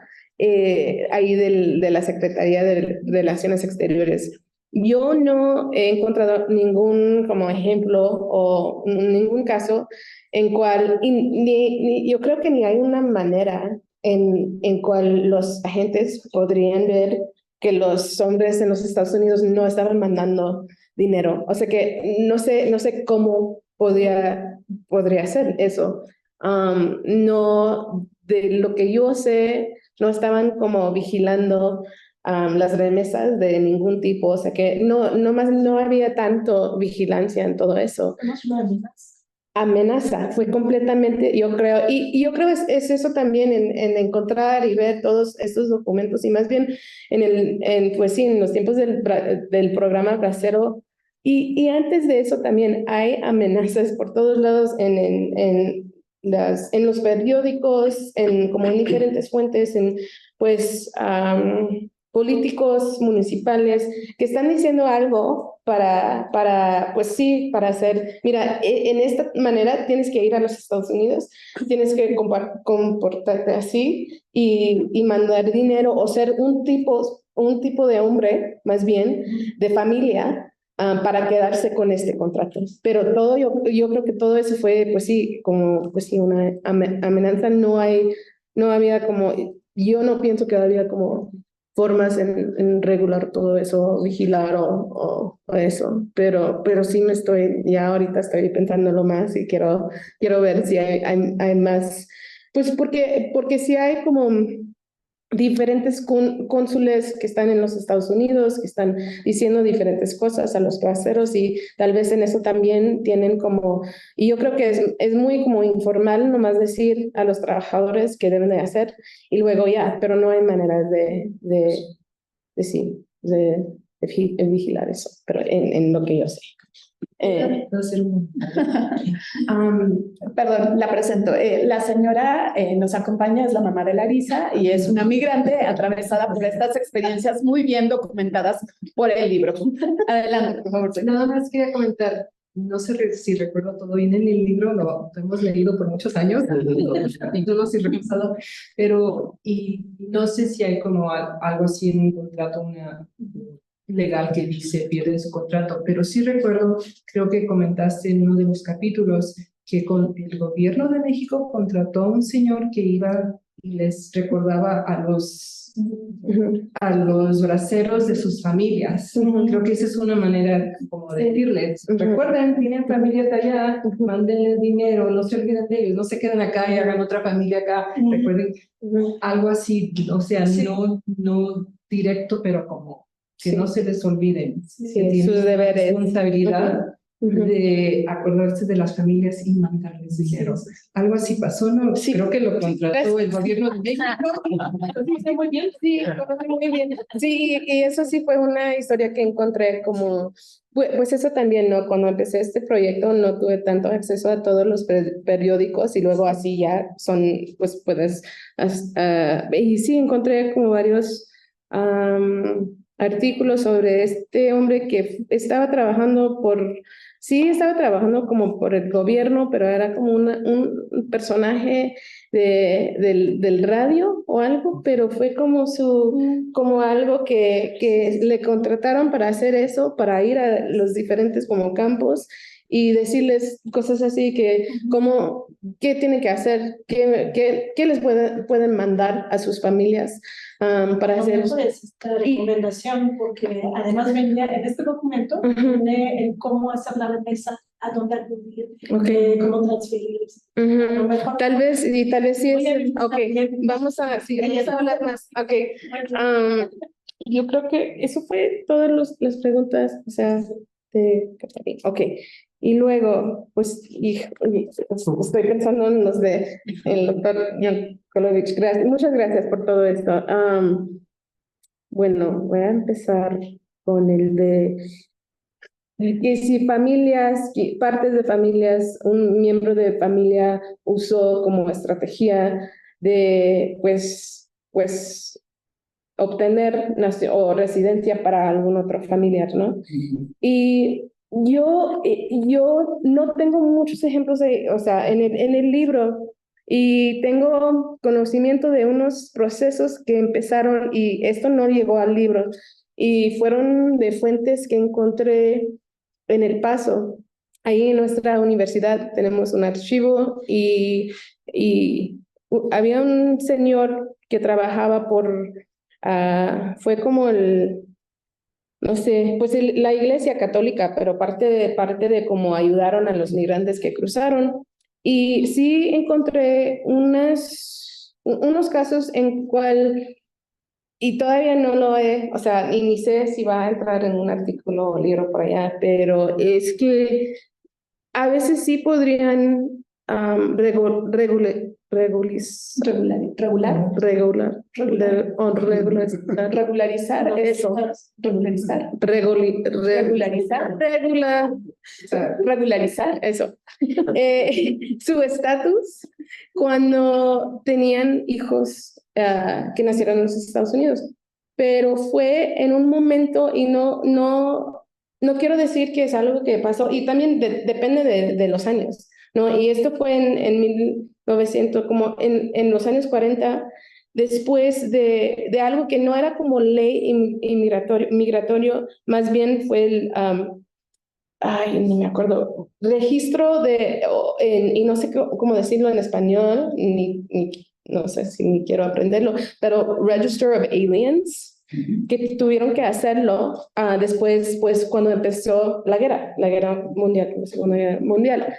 S3: ahí de la Secretaría de Relaciones Exteriores. Yo no he encontrado ningún como ejemplo o ningún caso en cual, yo creo que ni hay una manera en cual los agentes podrían ver que los hombres en los Estados Unidos no estaban mandando dinero. O sea que no sé cómo podría hacer eso. No, de lo que yo sé, no estaban como vigilando las remesas de ningún tipo, o sea que no había tanto vigilancia en todo eso. Amenaza, fue completamente, yo creo, y yo creo es eso también en encontrar y ver todos estos documentos, y más bien pues sí, en los tiempos del programa Bracero, y antes de eso también hay amenazas por todos lados en los periódicos, como en diferentes fuentes, pues políticos municipales que están diciendo algo pues sí, para hacer, mira, en esta manera tienes que ir a los Estados Unidos, tienes que comportarte así y mandar dinero o ser un tipo de hombre, más bien, de familia, para quedarse con este contrato. Pero yo creo que todo eso fue, pues sí, como, pues sí, una amenaza. No había como, yo no pienso que había como formas en regular todo eso, vigilar o eso, pero sí ya ahorita estoy pensándolo más y quiero ver si hay más, pues porque sí hay como diferentes cónsules que están en los Estados Unidos, que están diciendo diferentes cosas a los braceros, y tal vez en eso también tienen como, y yo creo que es muy como informal nomás decir a los trabajadores qué deben de hacer y luego ya, pero no hay manera de vigilar eso, pero en lo que yo sé.
S1: Perdón, la presento. La señora nos acompaña, es la mamá de Larisa y es una migrante atravesada por estas experiencias muy bien documentadas por el libro. Adelante, por favor.
S6: Nada más quería comentar, no sé si recuerdo todo bien en el libro, lo hemos leído por muchos años, capítulos y repasado, pero y no sé si hay como algo así en un contrato, legal que dice pierden su contrato, pero sí recuerdo, creo que comentaste en uno de los capítulos que el gobierno de México contrató a un señor que iba y les recordaba a los braceros de sus familias. Creo que esa es una manera como de decirles, recuerden, tienen familias allá, mándenles dinero, no se olviden de ellos, no se queden acá y hagan otra familia acá, recuerden, algo así, o sea, no directo, pero como que no se les olviden que tienen
S3: sus deberes,
S6: responsabilidad de acordarse de las familias y mandarles dinero. Algo así pasó, ¿no?
S3: Sí.
S6: Creo que lo contrató el gobierno de México.
S3: Sí, muy bien, sí, muy bien. Sí, y eso sí fue una historia que encontré como, pues eso también, ¿no? Cuando empecé este proyecto no tuve tanto acceso a todos los periódicos y luego así ya pues puedes, y sí encontré como varios artículos sobre este hombre que estaba trabajando por sí estaba trabajando como por el gobierno, pero era como un personaje del radio o algo, pero fue como como algo que le contrataron para hacer eso, para ir a los diferentes como campos y decirles cosas así que como qué tienen que hacer, qué les pueden mandar a sus familias para hacer.
S4: Eso es esta recomendación, porque además venía en este documento, viene el cómo hacer la remesa, a dónde acudir, cómo transferir. A lo mejor-
S3: Tal vez sí
S4: Voy a
S3: es.
S4: visitar
S3: Ok,
S4: bien.
S3: vamos a hablar más. Ok. Yo creo que eso fue todas las preguntas, o sea, de Catalina. Ok. Y luego, pues, oye, estoy pensando en los de el doctor Yankolovich. Gracias, muchas gracias por todo esto. Bueno, voy a empezar con el de que si partes de familias, un miembro de familia usó como estrategia de, pues, obtener o residencia para algún otro familiar, ¿no? Y yo no tengo muchos ejemplos o sea, en el libro, y tengo conocimiento de unos procesos que empezaron, y esto no llegó al libro, y fueron de fuentes que encontré en El Paso. Ahí en nuestra universidad tenemos un archivo y había un señor que trabajaba fue como no sé, pues la Iglesia Católica, pero parte de cómo ayudaron a los migrantes que cruzaron. Y sí encontré unos casos en cual, y todavía no lo o sea, ni sé si va a entrar en un artículo o libro por allá, pero es que a veces sí podrían regularizar eso. Regularizar eso. Su estatus cuando tenían hijos que nacieron en los Estados Unidos. Pero fue en un momento y no quiero decir que es algo que pasó, y también depende de los años, ¿no? Y esto fue en 1900, como en los años 40, después de algo que no era como ley migratorio, más bien fue no me acuerdo, registro y no sé cómo decirlo en español, no sé si ni quiero aprenderlo, pero Register of Aliens, que tuvieron que hacerlo después, pues cuando empezó la guerra mundial, la Segunda Guerra Mundial.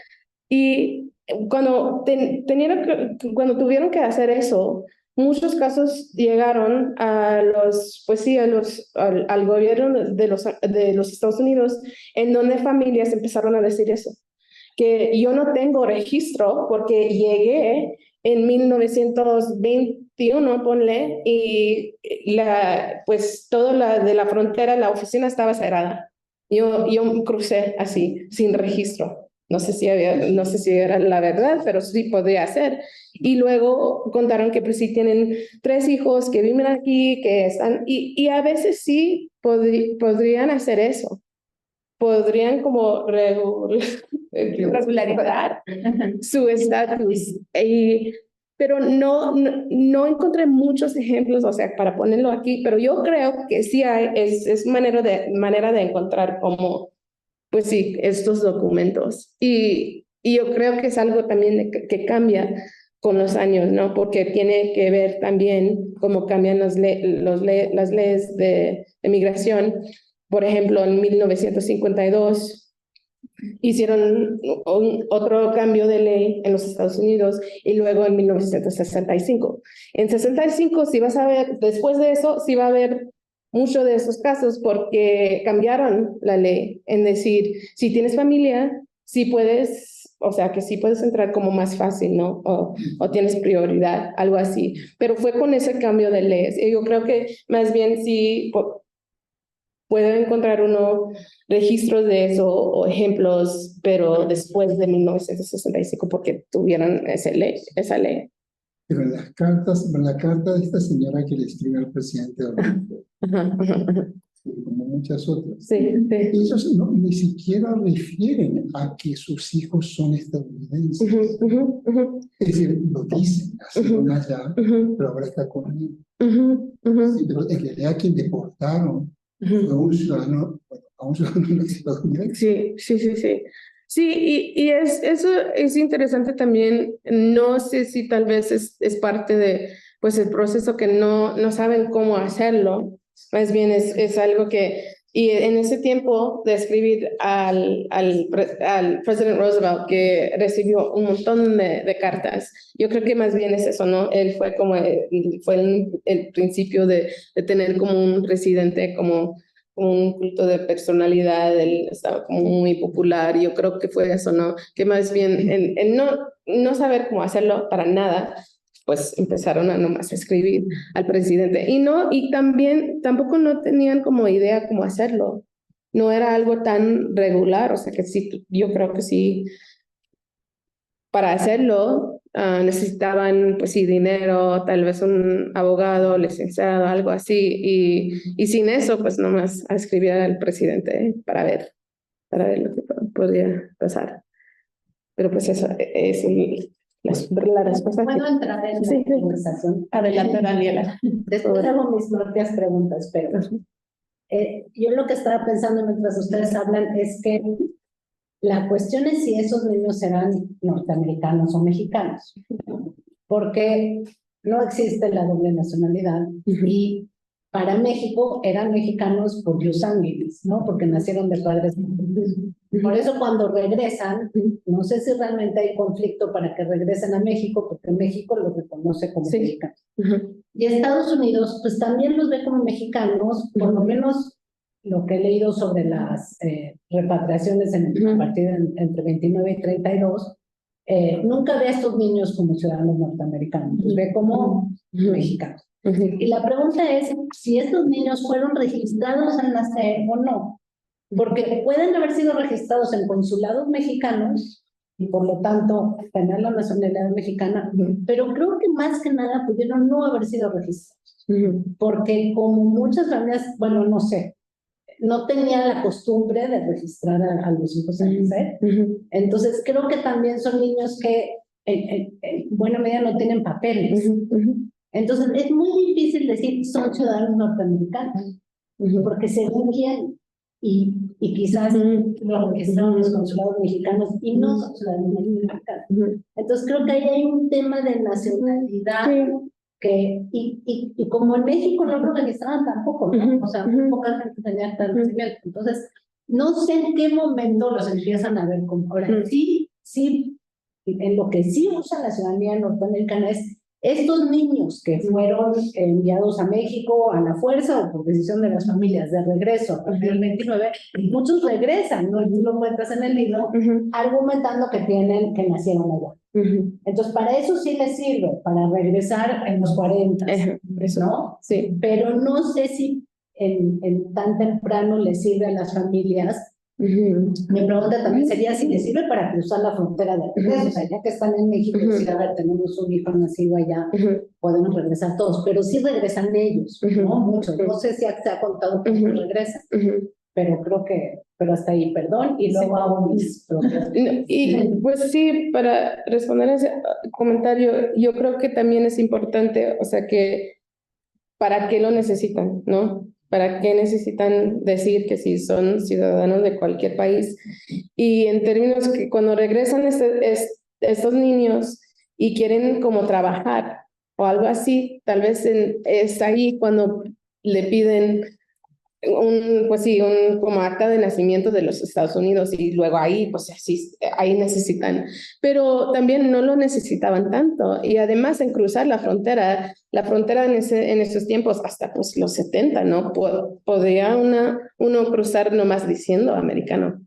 S3: Y cuando tuvieron que hacer eso, muchos casos llegaron pues sí, al gobierno de los Estados Unidos, en donde familias empezaron a decir eso, que yo no tengo registro porque llegué en 1921, ponle, y pues todo de la frontera, la oficina estaba cerrada. Yo crucé así, sin registro. No sé si era la verdad, pero sí podría ser. Y luego contaron que pues sí tienen 3 hijos que viven aquí, que están, y a veces sí podrían hacer eso. Podrían como regularizar su estatus. Pero no encontré muchos ejemplos, o sea, para ponerlo aquí, pero yo creo que sí es manera de encontrar como, pues sí, estos documentos. Y yo creo que es algo también que cambia con los años, ¿no? Porque tiene que ver también cómo cambian las leyes de migración. Por ejemplo, en 1952 hicieron otro cambio de ley en los Estados Unidos y luego en 1965. En 65, si vas a ver, después de eso, sí va a haber muchos de esos casos porque cambiaron la ley en decir, si tienes familia, sí puedes, o sea, que sí puedes entrar como más fácil, ¿no? O tienes prioridad, algo así. Pero fue con ese cambio de leyes. Y yo creo que más bien sí puede encontrar uno registros de eso o ejemplos, pero después de 1965, porque tuvieron esa ley.
S5: Pero en la carta de esta señora que le escribe al presidente, como muchas otras.
S1: Sí, sí.
S5: Ellos ni siquiera refieren a que sus hijos son estadounidenses. Es decir, lo dicen, nacieron allá, pero ahora está conmigo. Sí, pero en realidad a quien deportaron fue a un ciudadano, bueno, a un ciudadano estadounidense.
S3: Sí, sí, sí, sí. Sí, eso es interesante también. No sé si tal vez es parte de, pues, el proceso que no saben cómo hacerlo. Más bien es algo que, y en ese tiempo de escribir al presidente Roosevelt, que recibió un montón de cartas, yo creo que más bien es eso, ¿no? Él fue como, fue el principio de tener como un presidente como un culto de personalidad, él estaba como muy popular, yo creo que fue eso, ¿no? Que más bien el no saber cómo hacerlo para nada, pues empezaron a nomás escribir al presidente. Y también tampoco no tenían como idea cómo hacerlo. No era algo tan regular, o sea que sí, yo creo que sí, para hacerlo necesitaban, pues sí, dinero, tal vez un abogado, licenciado, algo así, y sin eso, pues nomás a escribir al presidente para ver lo que podría pasar. Pero pues eso es la respuesta.
S7: ¿Puedo entrar en
S1: Sí,
S7: la conversación?
S1: Adelante, Daniela.
S7: Después hago mis propias preguntas, pero yo lo que estaba pensando mientras ustedes hablan es que la cuestión es si esos niños serán norteamericanos o mexicanos, porque no existe la doble nacionalidad y para México eran mexicanos por jus sanguinis, ¿no? Porque nacieron de padres mexicanos. Por eso cuando regresan, no sé si realmente hay conflicto para que regresen a México, porque México los reconoce como mexicanos. Y Estados Unidos, pues también los ve como mexicanos, por lo menos lo que he leído sobre las repatriaciones a partir de entre 29 y 32, nunca ve a estos niños como ciudadanos norteamericanos, los ve como mexicanos. Y la pregunta es si estos niños fueron registrados al nacer o no, porque pueden haber sido registrados en consulados mexicanos y por lo tanto tener la nacionalidad mexicana, pero creo que más que nada pudieron no haber sido registrados, porque como muchas familias, bueno, no sé, no tenían la costumbre de registrar a los hijos al nacer, entonces creo que también son niños que en buena medida no tienen papeles. Entonces es muy difícil decir son ciudadanos norteamericanos, porque según quién, y quizás los registraron los consulados mexicanos y no son ciudadanos mexicanos. Entonces creo que ahí hay un tema de nacionalidad que, y como en México no lo registraban tampoco, ¿no? O sea, muy poca gente tenía tal nacimiento. Entonces, no sé en qué momento los empiezan a ver como. Ahora, sí, en lo que sí usa la ciudadanía norteamericana es estos niños que fueron enviados a México a la fuerza o por decisión de las familias de regreso a partir del 29, muchos regresan, ¿no? Y tú lo cuentas en el libro, argumentando que nacieron allá. Entonces, para eso sí les sirve, para regresar en los 40, ¿no?
S3: Sí.
S7: Pero no sé si en tan temprano les sirve a las familias. Mi pregunta también sería si les sirve para cruzar la frontera de regreso, o sea, ya que están en México, decir, a ver, tenemos un hijo nacido allá, podemos regresar todos, pero sí regresan ellos, ¿no? Muchos. No sé si se ha contado cómo regresan, pero creo que, pero hasta ahí, perdón, y luego hago mis propias.
S3: Y pues sí, para responder a ese comentario, yo creo que también es importante, o sea, que ¿para qué lo necesitan, no? ¿Para qué necesitan decir que si son ciudadanos de cualquier país? Y en términos que cuando regresan estos niños y quieren como trabajar o algo así, tal vez es ahí cuando le piden pues sí, como acta de nacimiento de los Estados Unidos y luego ahí, pues así, ahí necesitan, pero también no lo necesitaban tanto y además en cruzar la frontera en esos tiempos hasta pues los 70, ¿no? Podía uno cruzar nomás diciendo americano,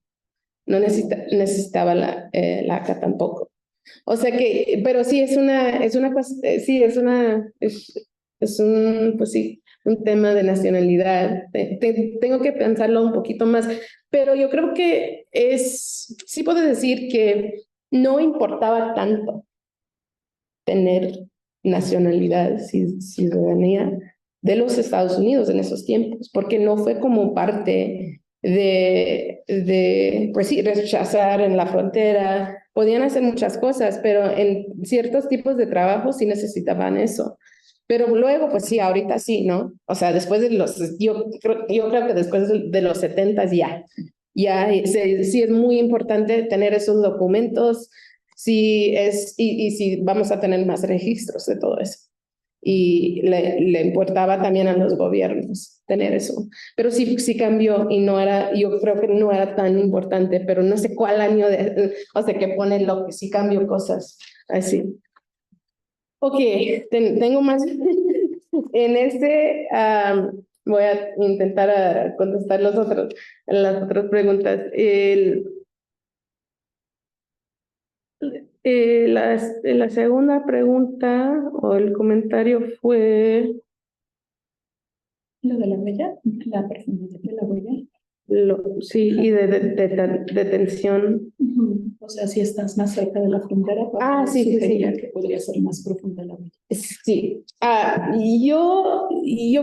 S3: no necesitaba la acta tampoco. O sea que, pero sí es pues sí, un tema de nacionalidad. Tengo que pensarlo un poquito más, pero yo creo que sí puedo decir que no importaba tanto tener nacionalidad, ciudadanía de los Estados Unidos en esos tiempos, porque no fue como parte pues sí, rechazar en la frontera. Podían hacer muchas cosas, pero en ciertos tipos de trabajo sí necesitaban eso. Pero luego, pues sí, ahorita sí, ¿no? O sea, después de yo creo que después de los 70 sí es muy importante tener esos documentos, sí y sí vamos a tener más registros de todo eso. Y le importaba también a los gobiernos tener eso. Pero sí cambió y no era, yo creo que no era tan importante, pero no sé cuál año, o sea, que pone lo que sí cambió cosas así. Ok, tengo más. En voy a intentar contestar las otras preguntas. La segunda pregunta o el comentario fue
S1: Lo de la huella, la profundidad de la huella.
S3: sí, y de detención.
S1: O sea, si estás más cerca de la frontera,
S3: Sí,
S1: que podría ser más profunda la huella.
S3: Sí, yo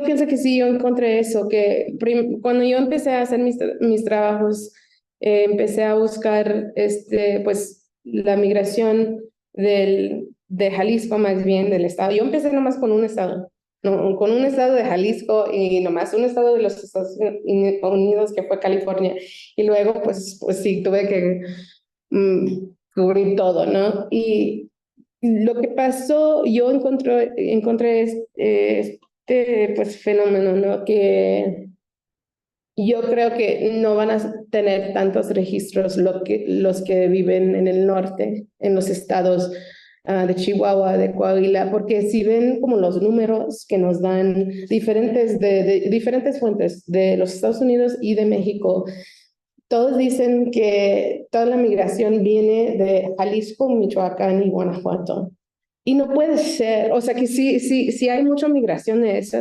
S3: pienso que sí, yo encontré eso, que cuando yo empecé a hacer mis trabajos, empecé a buscar pues, la migración de Jalisco, más bien del estado. Yo empecé nomás con un estado, no, con un estado de Jalisco y nomás un estado de los Estados Unidos, que fue California, y luego pues sí, tuve que cubrir todo, ¿no? Y lo que pasó, yo encontré pues, fenómeno, ¿no? Que yo creo que no van a tener tantos registros los que viven en el norte, en los estados de Chihuahua, de Coahuila, porque si ven como los números que nos dan de diferentes fuentes de los Estados Unidos y de México, todos dicen que toda la migración viene de Jalisco, Michoacán y Guanajuato. Y no puede ser, o sea que sí hay mucha migración de esos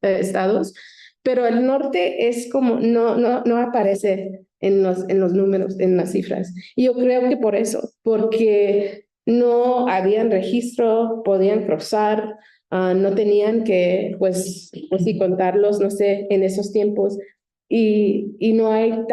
S3: estados, pero el norte es como, no aparece en los números, en las cifras. Y yo creo que por eso, porque no habían registro, podían cruzar, no tenían que, pues sí, contarlos, no sé, en esos tiempos. Y no hay,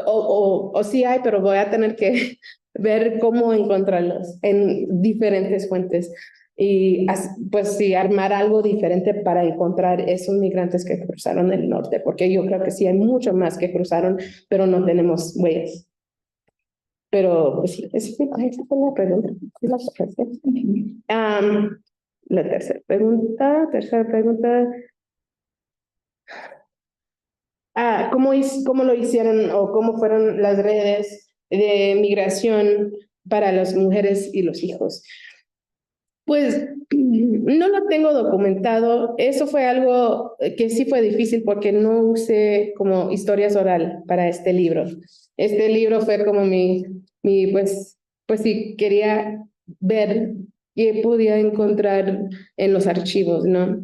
S3: o sí hay, pero voy a tener que ver cómo encontrarlos en diferentes fuentes y pues sí, armar algo diferente para encontrar esos migrantes que cruzaron el norte, porque yo creo que sí hay mucho más que cruzaron, pero no tenemos huellas. Pero pues sí, esa fue la pregunta. La tercera pregunta. ¿Cómo lo hicieron o cómo fueron las redes de migración para las mujeres y los hijos? Pues no lo tengo documentado. Eso fue algo que sí fue difícil porque no usé como historias oral para este libro. Este libro fue como pues sí, quería ver qué podía encontrar en los archivos, ¿no?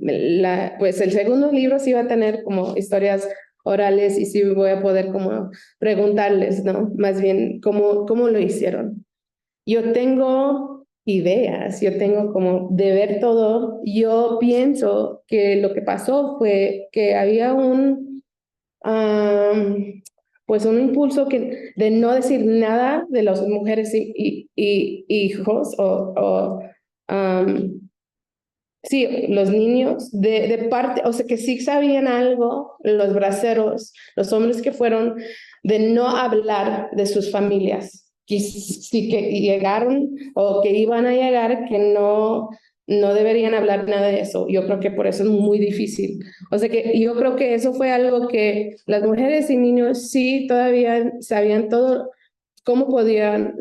S3: Pues el segundo libro sí va a tener como historias orales y sí voy a poder como preguntarles, ¿no? Más bien, ¿cómo lo hicieron? Yo tengo ideas, yo tengo como de ver todo. Yo pienso que lo que pasó fue que había pues un impulso de no decir nada de las mujeres y hijos sí, los niños de parte, o sea que sí sabían algo, los braceros, los hombres que fueron, de no hablar de sus familias, que sí que llegaron o que iban a llegar, que no deberían hablar nada de eso. Yo creo que por eso es muy difícil. O sea que yo creo que eso fue algo que las mujeres y niños sí todavía sabían todo, cómo podían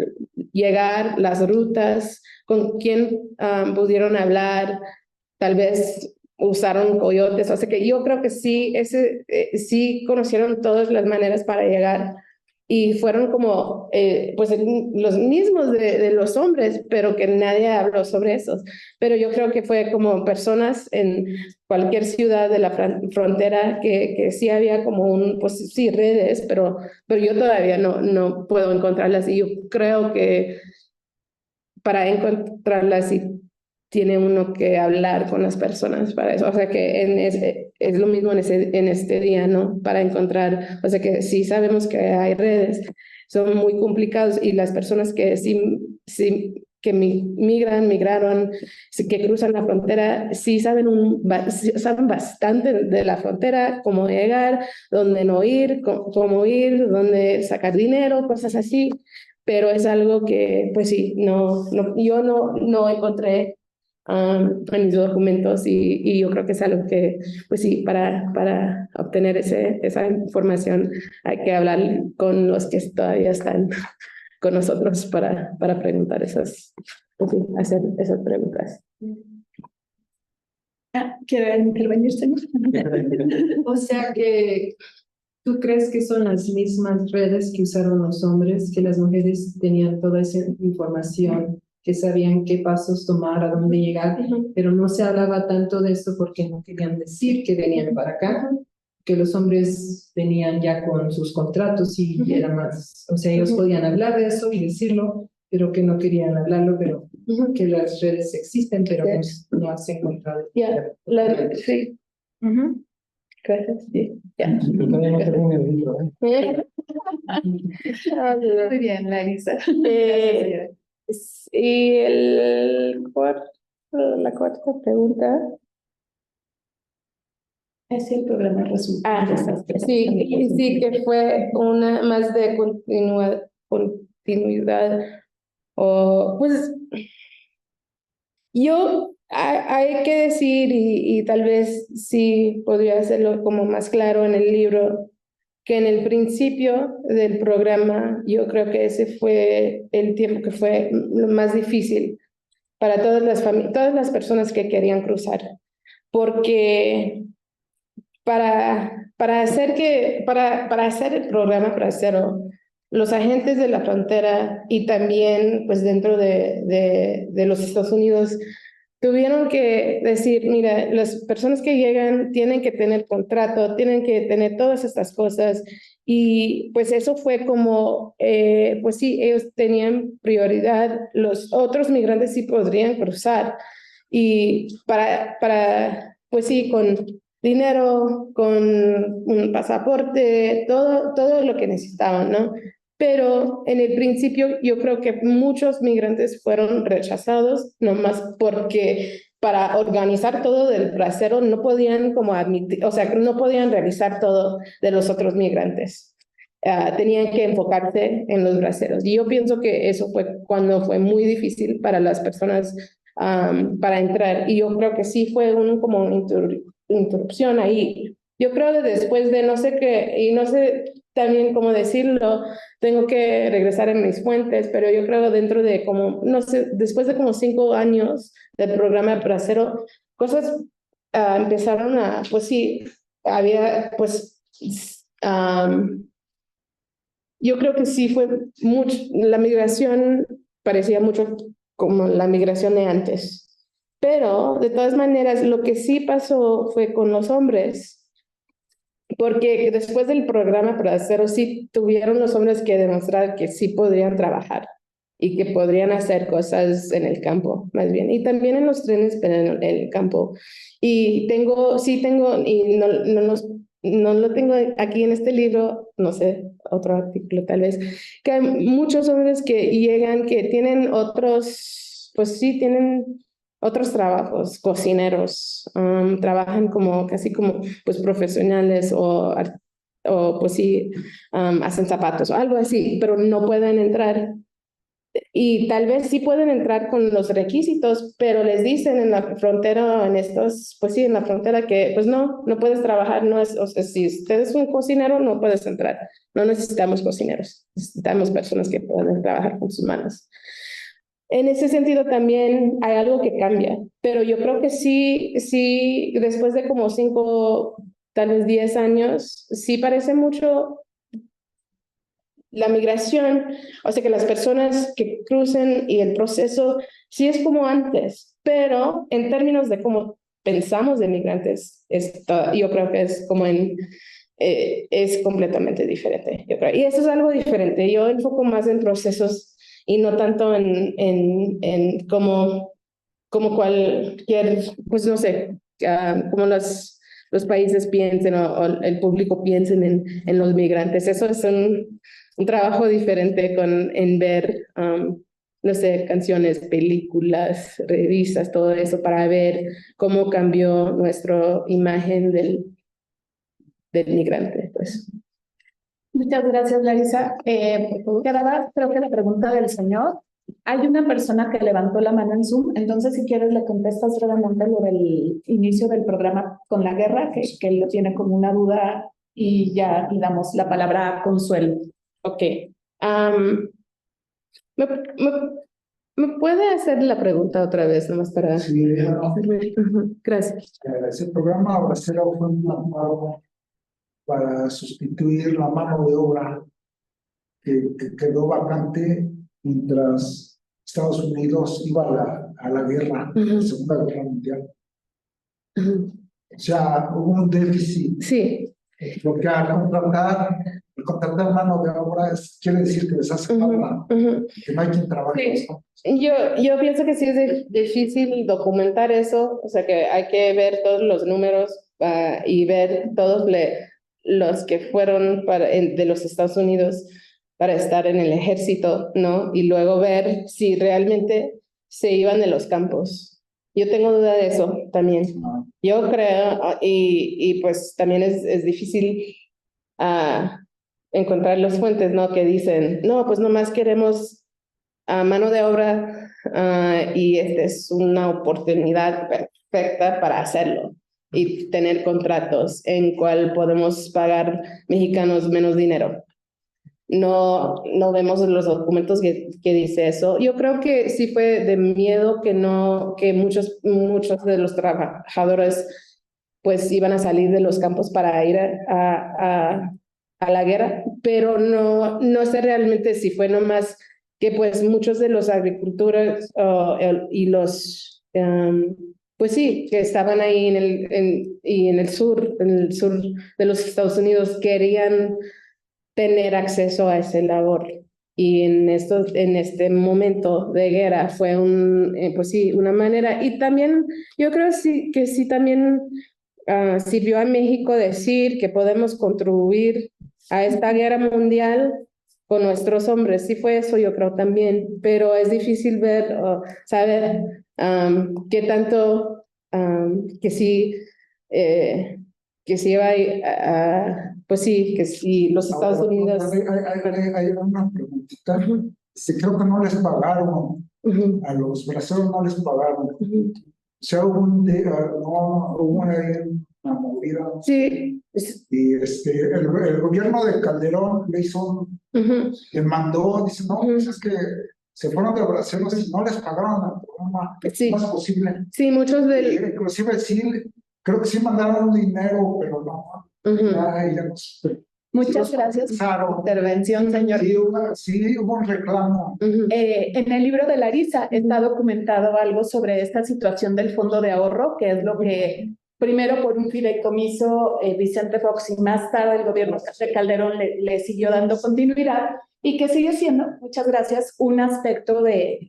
S3: llegar, las rutas, con quién pudieron hablar, tal vez usaron coyotes, o sea que yo creo que sí, sí conocieron todas las maneras para llegar y fueron como pues los mismos de los hombres, pero que nadie habló sobre eso. Pero yo creo que fue como personas en cualquier ciudad de la frontera que sí había como pues sí, redes, pero yo todavía no puedo encontrarlas y yo creo que para encontrarlas y tiene uno que hablar con las personas para eso. O sea que es lo mismo en este día, ¿no? Para encontrar, o sea que sí sabemos que hay redes, son muy complicados y las personas que sí que migraron, que cruzan la frontera, sí saben bastante de la frontera, cómo llegar, dónde no ir, cómo ir, dónde sacar dinero, cosas así. Pero es algo que, pues sí, yo no encontré en mis documentos y yo creo que es algo que, pues sí, para obtener esa información hay que hablar con los que todavía están con nosotros para preguntar pues sí, hacer esas preguntas.
S1: ¿Quiere intervenir, señor?
S6: O sea que ¿tú crees que son las mismas redes que usaron los hombres, que las mujeres tenían toda esa información, que sabían qué pasos tomar, a dónde llegar, pero no se hablaba tanto de esto porque no querían decir que venían para acá, que los hombres venían ya con sus contratos y era más, o sea, ellos podían hablar de eso y decirlo, pero que no querían hablarlo, pero que las redes existen, pero no has encontrado.
S3: Sí. Gracias. Sí. Ya.
S1: Muy bien, Larisa.
S3: Y la cuarta pregunta.
S1: Es el programa de resultados.
S3: Sí, que fue una más de continuidad. O, pues, hay que decir, y tal vez sí podría hacerlo como más claro en el libro, que en el principio del programa yo creo que ese fue el tiempo que fue lo más difícil para todas las personas que querían cruzar, porque para hacer el programa Bracero, los agentes de la frontera y también pues dentro de los Estados Unidos tuvieron que decir, mira, las personas que llegan tienen que tener contrato, tienen que tener todas estas cosas y pues eso fue como, pues sí, ellos tenían prioridad, los otros migrantes sí podrían cruzar y pues sí, con dinero, con un pasaporte, todo lo que necesitaban, ¿no? Pero en el principio yo creo que muchos migrantes fueron rechazados, nomás porque para organizar todo del bracero no podían como admitir, o sea, no podían revisar todo de los otros migrantes. Tenían que enfocarse en los braceros. Y yo pienso que eso fue cuando fue muy difícil para las personas para entrar. Y yo creo que sí fue como una interrupción ahí. Yo creo que después de no sé qué, y no sé también cómo decirlo, tengo que regresar en mis fuentes, pero yo creo dentro de como, no sé, después de como 5 años del programa Bracero, cosas empezaron pues sí, había pues, yo creo que sí fue mucho, la migración parecía mucho como la migración de antes. Pero, de todas maneras, lo que sí pasó fue con los hombres, porque después del programa Bracero sí tuvieron los hombres que demostrar que sí podrían trabajar y que podrían hacer cosas en el campo, más bien, y también en los trenes, pero en el campo. Y sí tengo, y no lo tengo aquí en este libro, no sé, otro artículo tal vez, que hay muchos hombres que llegan, que tienen otros, pues sí, tienen otros trabajos, cocineros, trabajan casi como pues profesionales o pues sí, hacen zapatos o algo así, pero no pueden entrar. Y tal vez sí pueden entrar con los requisitos, pero les dicen en la frontera, pues sí, en la frontera que pues no puedes trabajar, o sea, si usted es un cocinero, no puedes entrar. No necesitamos cocineros, necesitamos personas que puedan trabajar con sus manos. En ese sentido también hay algo que cambia, pero yo creo que sí, después de como 5, tal vez 10 años, sí parece mucho la migración, o sea que las personas que crucen y el proceso sí es como antes, pero en términos de cómo pensamos de migrantes, yo creo que es como es completamente diferente, yo creo. Y eso es algo diferente. Yo enfoco más en procesos y no tanto en cómo como cualquier, pues no sé, como los países piensen o el público piensen en los migrantes. Eso es un trabajo diferente en ver, no sé, canciones, películas, revistas, todo eso, para ver cómo cambió nuestra imagen del migrante, pues.
S1: Muchas gracias, Larisa. Quedaba, creo que la pregunta del señor. Hay una persona que levantó la mano en Zoom, entonces si quieres le contestas brevemente lo del inicio del programa con la guerra, que él lo tiene como una duda y ya le damos la palabra a Consuelo.
S3: Ok. ¿Me, me puede hacer la pregunta otra vez, nomás para...
S5: Sí,
S3: Gracias.
S5: ese programa Abracero fue plasmado para sustituir la mano de obra que quedó vacante mientras Estados Unidos iba a la guerra, la Segunda Guerra Mundial. O sea, hubo un déficit.
S3: Sí.
S5: Porque al contratar mano de obra quiere decir que les hace falta, que no hay quien trabaje.
S3: Sí. Yo pienso que sí es difícil documentar eso, o sea que hay que ver todos los números y ver todos los que fueron de los Estados Unidos para estar en el ejército, ¿no? Y luego ver si realmente se iban de los campos. Yo tengo duda de eso también. Yo creo, y pues también es difícil encontrar las fuentes, ¿no? Que dicen, no, pues nomás queremos mano de obra y esta es una oportunidad perfecta para hacerlo y tener contratos en cual podemos pagar mexicanos menos dinero. No vemos en los documentos que dice eso. Yo creo que sí fue de miedo que muchos de los trabajadores pues iban a salir de los campos para ir a la guerra, pero no sé realmente si fue nomás que pues muchos de los agricultores y los pues sí, que estaban ahí en el sur de los Estados Unidos querían tener acceso a ese labor. Y en este momento de guerra fue pues sí, una manera. Y también yo creo que sí también sirvió a México decir que podemos contribuir a esta guerra mundial con nuestros hombres. Sí fue eso, yo creo también. Pero es difícil ver o saber qué tanto que sí iba pues sí, que si los Estados Unidos...
S5: Hay una preguntita. Creo que no les pagaron, a los braceros no les pagaron. O sea, hubo una movida.
S3: Sí.
S5: Y el gobierno de Calderón le hizo, le mandó, dice, no, pues es que se fueron de braceros y no les pagaron al programa.
S3: Sí.
S5: ¿Cómo es posible?
S3: Sí, muchos de...
S5: Inclusive sí, creo que sí mandaron dinero, pero no.
S1: Muchas gracias por su intervención, señor.
S5: Sí, hubo un reclamo.
S1: En el libro de Larisa está documentado algo sobre esta situación del fondo de ahorro, que es lo que primero por un fideicomiso Vicente Fox y más tarde el gobierno de Calderón le siguió dando continuidad y que sigue siendo, muchas gracias, un aspecto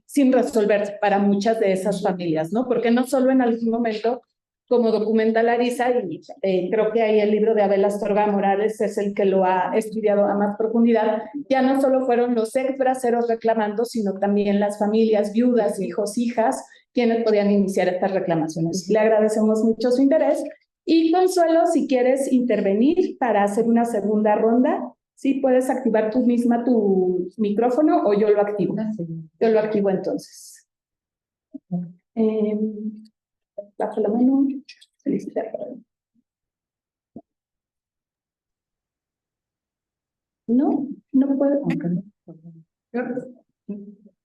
S1: sin resolver para muchas de esas familias, ¿no? Porque no solo en algún momento, como documenta Larisa, y creo que ahí el libro de Abel Astorga Morales es el que lo ha estudiado a más profundidad, ya no solo fueron los ex braceros reclamando, sino también las familias, viudas, hijos, hijas, quienes podían iniciar estas reclamaciones. Le agradecemos mucho su interés. Y Consuelo, si quieres intervenir para hacer una segunda ronda, sí puedes activar tú misma tu micrófono o yo lo activo. Yo lo activo entonces. Bajo la mano. No puedo.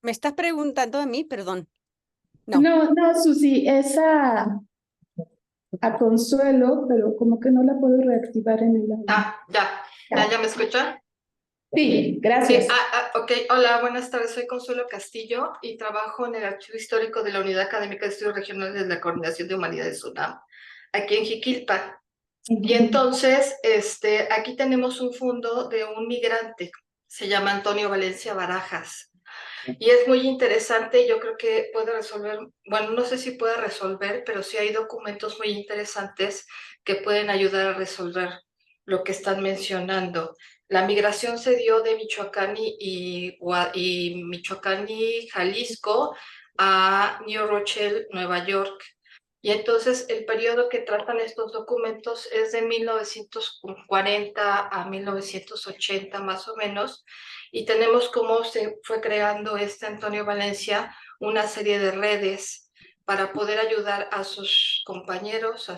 S2: ¿Me estás preguntando a mí? Perdón.
S1: No, Susi, es a Consuelo, pero como que no la puedo reactivar en el audio.
S8: ¿Ya me escuchan?
S1: Sí, gracias.
S8: Sí, ok. Hola, buenas tardes. Soy Consuelo Castillo y trabajo en el Archivo Histórico de la Unidad Académica de Estudios Regionales de la Coordinación de Humanidades UNAM, aquí en Jiquilpan. Y entonces, aquí tenemos un fondo de un migrante, se llama Antonio Valencia Barajas. Y es muy interesante, yo creo que puede resolver, bueno, no sé si puede resolver, pero sí hay documentos muy interesantes que pueden ayudar a resolver lo que están mencionando. La migración se dio de Michoacán Michoacán y Jalisco a New Rochelle, Nueva York. Y entonces el periodo que tratan estos documentos es de 1940 a 1980 más o menos, y tenemos cómo se fue creando Antonio Valencia una serie de redes para poder ayudar a sus compañeros, a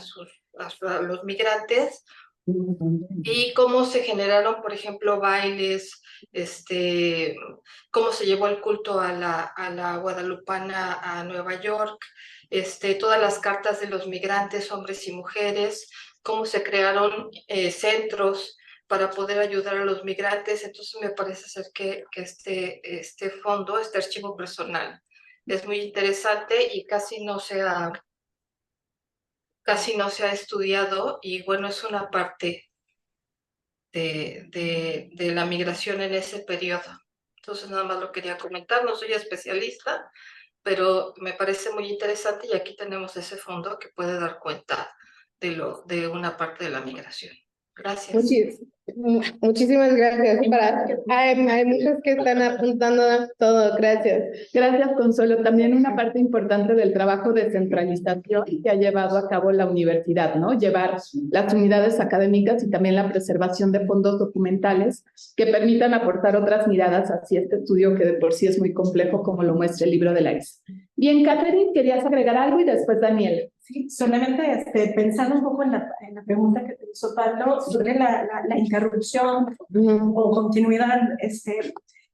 S8: los migrantes, y cómo se generaron, por ejemplo, bailes, cómo se llevó el culto a la guadalupana a Nueva York, todas las cartas de los migrantes, hombres y mujeres, cómo se crearon centros para poder ayudar a los migrantes. Entonces me parece ser que este fondo, este archivo personal, es muy interesante y casi no se ha estudiado, y bueno, es una parte de la migración en ese periodo. Entonces nada más lo quería comentar, no soy especialista, pero me parece muy interesante, y aquí tenemos ese fondo que puede dar cuenta de una parte de la migración. Gracias.
S3: Muchísimas gracias. Hay muchos que están apuntando todo. Gracias.
S1: Gracias, Consuelo. También una parte importante del trabajo de centralización que ha llevado a cabo la universidad, ¿no? Llevar las unidades académicas y también la preservación de fondos documentales que permitan aportar otras miradas hacia este estudio que de por sí es muy complejo, como lo muestra el libro de Larisa. Bien, Catherine, ¿querías agregar algo? Y después Daniel.
S4: Sí, solamente pensando un poco en la pregunta que te hizo Pablo sobre la interrupción o continuidad,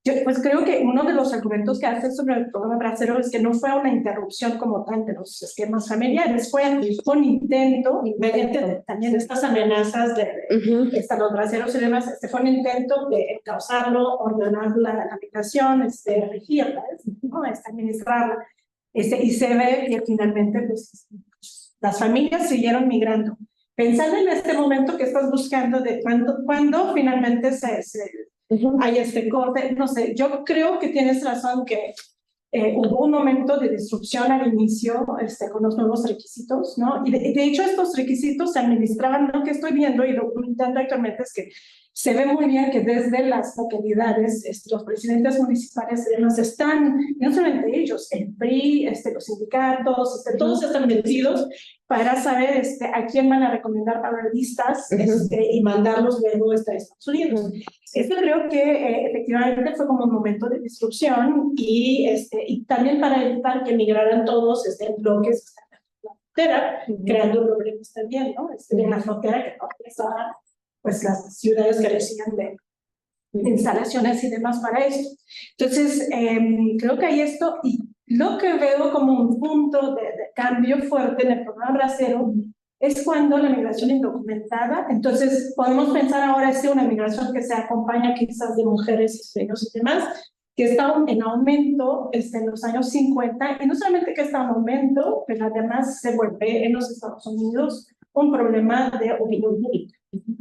S4: yo pues creo que uno de los argumentos que hace sobre el programa Bracero es que no fue una interrupción como tal de los esquemas familiares, fue un intento, mediante también estas amenazas de los braceros y demás, fue un intento de causarlo, ordenar la migración, regirla, ¿no? Administrarla. Y se ve que finalmente pues, las familias siguieron migrando. Pensando en este momento que estás buscando de cuando finalmente hay este corte, no sé, yo creo que tienes razón que hubo un momento de disrupción al inicio con los nuevos requisitos, ¿no? Y de hecho estos requisitos se administraban, lo que estoy viendo y documentando actualmente es que se ve muy bien que desde las localidades, los presidentes municipales además están, no solamente ellos, el PRI, los sindicatos, todos están metidos para saber a quién van a recomendar para listas y mandarlos luego a Estados Unidos. Esto creo que efectivamente fue como un momento de disrupción y también para evitar que migraran todos en bloques hasta la frontera, creando problemas también, ¿no? De una frontera que no estaba, pues las ciudades carecían de instalaciones y demás para esto. Entonces, creo que hay esto, y lo que veo como un punto de cambio fuerte en el programa Bracero es cuando la migración indocumentada, entonces podemos pensar ahora una migración que se acompaña quizás de mujeres, hispanos y demás, que está en aumento en los años 50, y no solamente que está en aumento, pero además se vuelve en los Estados Unidos un problema de opinión pública.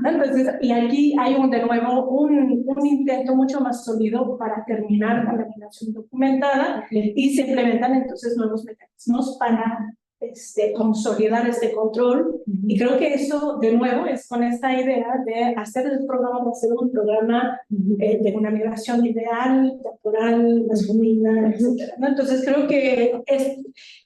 S4: Entonces, y aquí hay de nuevo un intento mucho más sólido para terminar con la migración documentada, y se implementan entonces nuevos mecanismos para consolidar este control, y creo que eso de nuevo es con esta idea de hacer el programa, de hacer un programa de una migración ideal, temporal, masculina, etc., ¿no? Entonces creo que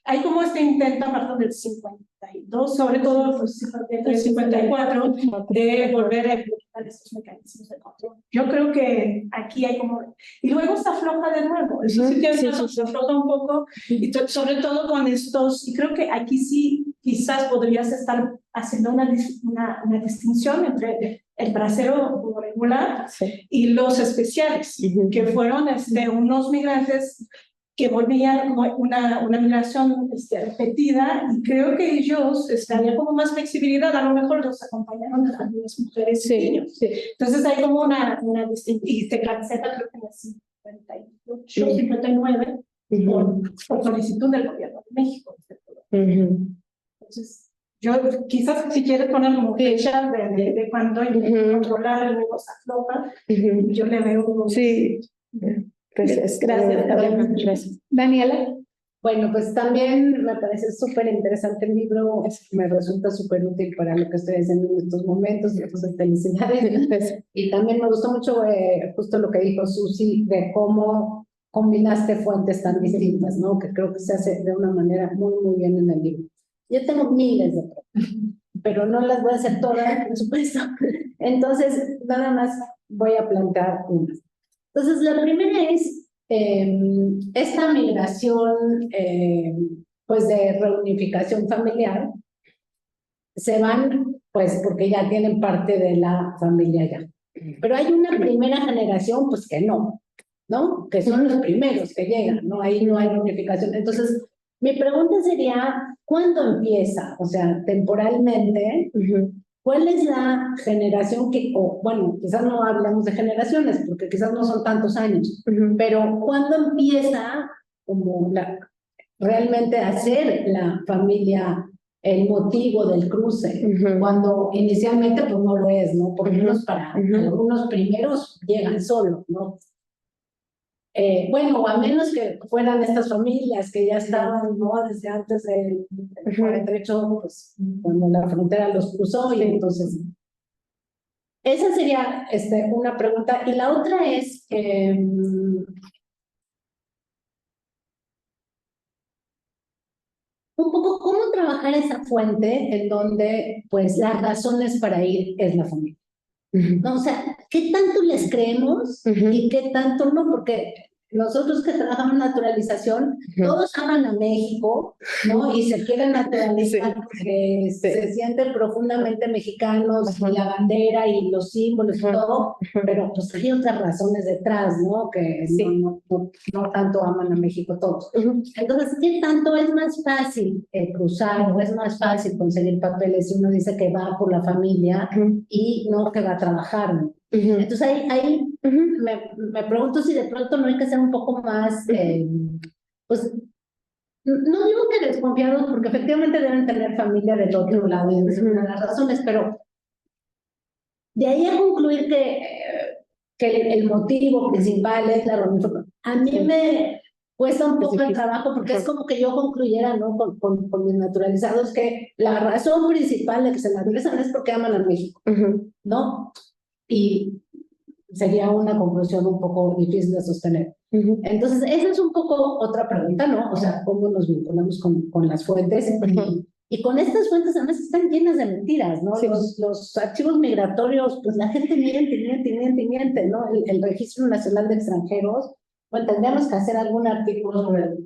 S4: hay como intento a partir del 52, sobre todo pues, del 54, de volver a implementar estos mecanismos de control. Yo creo que aquí hay como... Y luego se afloja de nuevo, eso sí que se afloja un poco, y sobre todo con estos, y creo que aquí sí quizás podrías estar haciendo una distinción entre el bracero como regular y los especiales, que fueron unos migrantes que volvían como una migración repetida, y creo que ellos había como más flexibilidad, a lo mejor los acompañaron a las mujeres y niños. Entonces hay como una distinción, y se cancela creo que en el 58, 59, por solicitud del gobierno de México. Entonces, yo quizás si quieres poner como fecha de cuando controlar el nuevo se afloja, yo le veo como...
S3: Sí.
S1: Gracias, gracias. Daniela.
S7: Bueno, pues también me parece súper interesante el libro, me resulta súper útil para lo que estoy haciendo en estos momentos, entonces felicidades. Y también me gustó mucho justo lo que dijo Susi de cómo combinaste fuentes tan distintas, ¿no? Que creo que se hace de una manera muy bien en el libro. Yo tengo miles de preguntas, pero no las voy a hacer todas, por supuesto. Entonces, nada más voy a plantear unas. Entonces, la primera es esta migración pues de reunificación familiar, se van pues porque ya tienen parte de la familia ya. Pero hay una primera generación pues que no, que son los primeros que llegan, ¿no? Ahí no hay reunificación. Entonces, mi pregunta sería, ¿cuándo empieza? O sea, temporalmente, ¿cuál es la generación que, o bueno, quizás no hablamos de generaciones, porque quizás no son tantos años, pero ¿cuándo empieza como realmente a ser la familia el motivo del cruce? Cuando inicialmente pues no lo es, ¿no? Por lo menos para algunos primeros llegan solos, ¿no? Bueno, a menos que fueran estas familias que ya estaban, ¿no? Desde antes del 48, pues cuando la frontera los cruzó y entonces... Esa sería una pregunta. Y la otra es... un poco cómo trabajar esa fuente en donde pues las razones para ir es la familia. No, o sea, ¿qué tanto les creemos y qué tanto no? Porque nosotros que trabajamos en naturalización, todos aman a México, ¿no? Y se quieren naturalizar porque se sienten profundamente mexicanos, y la bandera y los símbolos y todo, pero pues hay otras razones detrás, ¿no? Que no tanto aman a México todos. Entonces, ¿qué tanto es más fácil cruzar o es más fácil conseguir papeles si uno dice que va por la familia y no que va a trabajar, ¿no? Entonces ahí me pregunto si de pronto no hay que ser un poco más, pues, no digo que desconfiados, porque efectivamente deben tener familia del otro lado, y es una de las razones, pero de ahí a concluir que el motivo principal es la reunión, a mí me cuesta un poco el trabajo, porque es como que yo concluyera, ¿no? Con mis naturalizados, que la razón principal de que se naturalizan es porque aman a México, ¿no? Y sería una conclusión un poco difícil de sostener. Entonces, esa es un poco otra pregunta, ¿no? O sea, ¿cómo nos vinculamos con las fuentes? Y con estas fuentes además están llenas de mentiras, ¿no? Los archivos migratorios, pues la gente miente, ¿no? El Registro Nacional de Extranjeros, bueno, tendríamos que hacer algún artículo sobre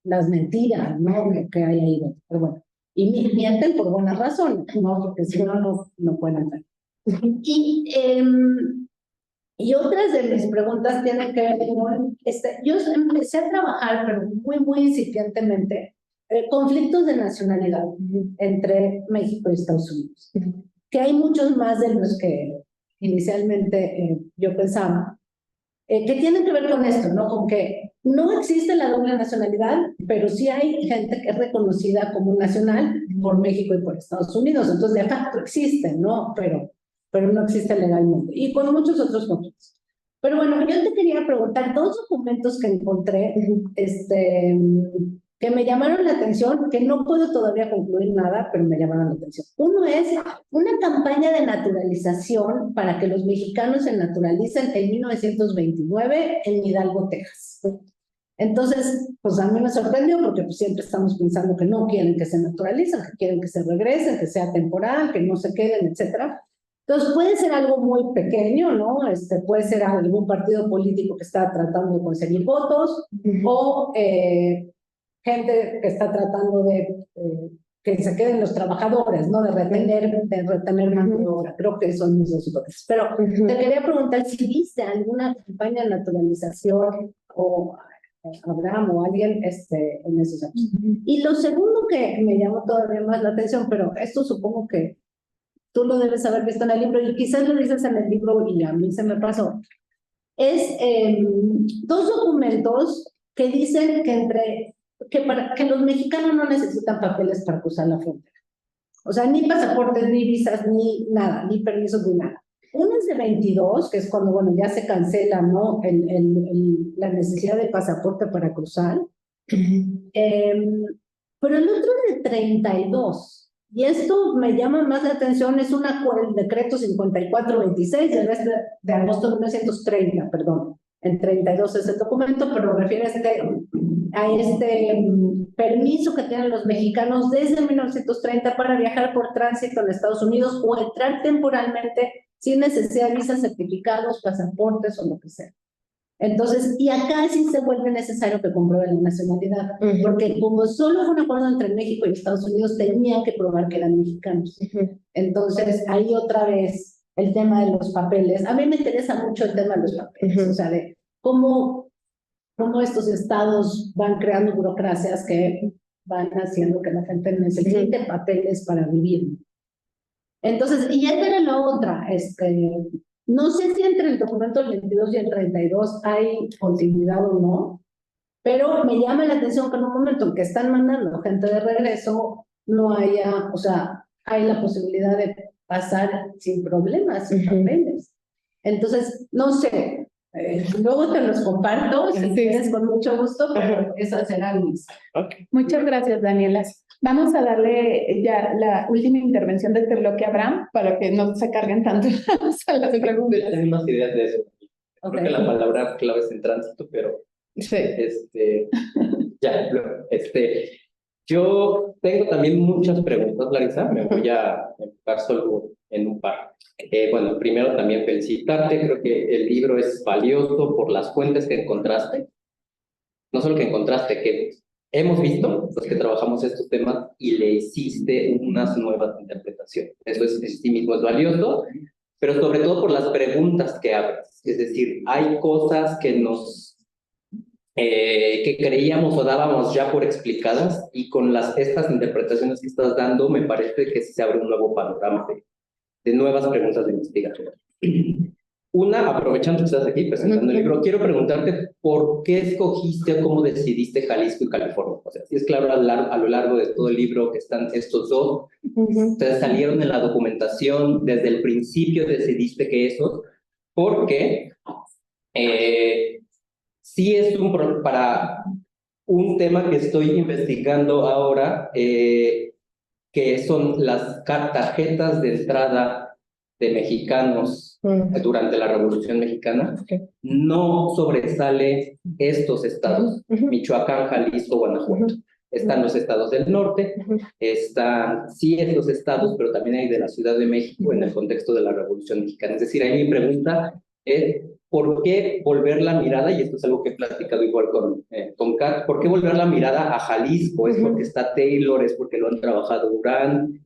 S7: las mentiras, ¿no? Que hay ahí dentro. Pero bueno, y mienten por buenas razones, ¿no? Porque si no, no pueden hacer. Y otras de mis preguntas tienen que ver con, yo empecé a trabajar, pero muy incipientemente, conflictos de nacionalidad entre México y Estados Unidos, que hay muchos más de los que inicialmente yo pensaba, que tienen que ver con esto, ¿no? Con que no existe la doble nacionalidad, pero sí hay gente que es reconocida como nacional por México y por Estados Unidos, entonces de facto existen, ¿no? Pero no existe legalmente, y con muchos otros conflictos. Pero bueno, yo te quería preguntar dos documentos que encontré, que me llamaron la atención, que no puedo todavía concluir nada, pero me llamaron la atención. Uno es una campaña de naturalización para que los mexicanos se naturalicen en 1929 en Hidalgo, Texas. Entonces, pues a mí me sorprendió porque pues, siempre estamos pensando que no quieren que se naturalicen, que quieren que se regresen, que sea temporal, que no se queden, etcétera. Entonces puede ser algo muy pequeño, ¿no? Puede ser algún partido político que está tratando de conseguir votos o gente que está tratando de que se queden los trabajadores, ¿no? De retener mano de obra. Creo que son mis dos hipótesis. Pero te quería preguntar si viste alguna campaña de naturalización o Abraham o alguien en esos años. Y lo segundo que me llamó todavía más la atención, pero esto supongo que tú lo debes haber visto en el libro, y quizás lo dices en el libro y a mí se me pasó, es dos documentos que dicen que los mexicanos no necesitan papeles para cruzar la frontera. O sea, ni pasaportes, ni visas, ni nada, ni permisos, ni nada. Uno es de 22, que es cuando, bueno, ya se cancela, ¿no? La necesidad de pasaporte para cruzar. Pero el otro es de 32. Y esto me llama más la atención, es el decreto 5426 del mes de agosto de 1930, perdón. En 32 es el documento, pero refiere a este permiso que tienen los mexicanos desde 1930 para viajar por tránsito en Estados Unidos o entrar temporalmente sin necesidad de visas, certificados, pasaportes o lo que sea. Entonces, y acá sí se vuelve necesario que comprueben la nacionalidad, porque como solo fue un acuerdo entre México y Estados Unidos, tenían que probar que eran mexicanos. Entonces, ahí otra vez el tema de los papeles. A mí me interesa mucho el tema de los papeles, o sea, de cómo estos estados van creando burocracias que van haciendo que la gente necesite papeles para vivir. Entonces, y esta era la otra, no sé si entre el documento del 22 y el 32 hay continuidad o no, pero me llama la atención que en un momento en que están mandando gente de regreso, no haya, o sea, hay la posibilidad de pasar sin problemas, sin papeles. Entonces, no sé, luego te los comparto, si quieres, con mucho gusto, pero esas serán mis.
S1: Muchas gracias, Daniela. Vamos a darle ya la última intervención de este bloque a Abraham para que no se carguen tanto las preguntas.
S9: Tengo más ideas de eso. Creo que la palabra clave es en tránsito, pero yo tengo también muchas preguntas, Larisa. Me voy a enfocar solo en un par. Bueno, primero también felicitarte. Creo que el libro es valioso por las fuentes que encontraste. No solo que encontraste, que hemos visto, los que trabajamos estos temas, y le hiciste unas nuevas interpretaciones. Eso sí mismo es valioso, pero sobre todo por las preguntas que abres. Es decir, hay cosas que que creíamos o dábamos ya por explicadas, y con estas interpretaciones que estás dando, me parece que se abre un nuevo panorama de nuevas preguntas de investigación. Una, aprovechando que estás aquí presentando el libro, quiero preguntarte por qué escogiste o cómo decidiste Jalisco y California. O sea, si es claro a lo largo de todo el libro que están estos dos, ustedes salieron en la documentación, desde el principio decidiste que esos, porque sí es para un tema que estoy investigando ahora, que son las tarjetas de entrada de mexicanos durante la Revolución Mexicana, no sobresale estos estados, Michoacán, Jalisco, Guanajuato. Están los estados del norte, están sí estos estados, pero también hay de la Ciudad de México en el contexto de la Revolución Mexicana. Es decir, ahí mi pregunta es, ¿por qué volver la mirada? Y esto es algo que he platicado igual con Kat, ¿por qué volver la mirada a Jalisco? ¿Es porque está Taylor? ¿Es porque lo han trabajado Durán?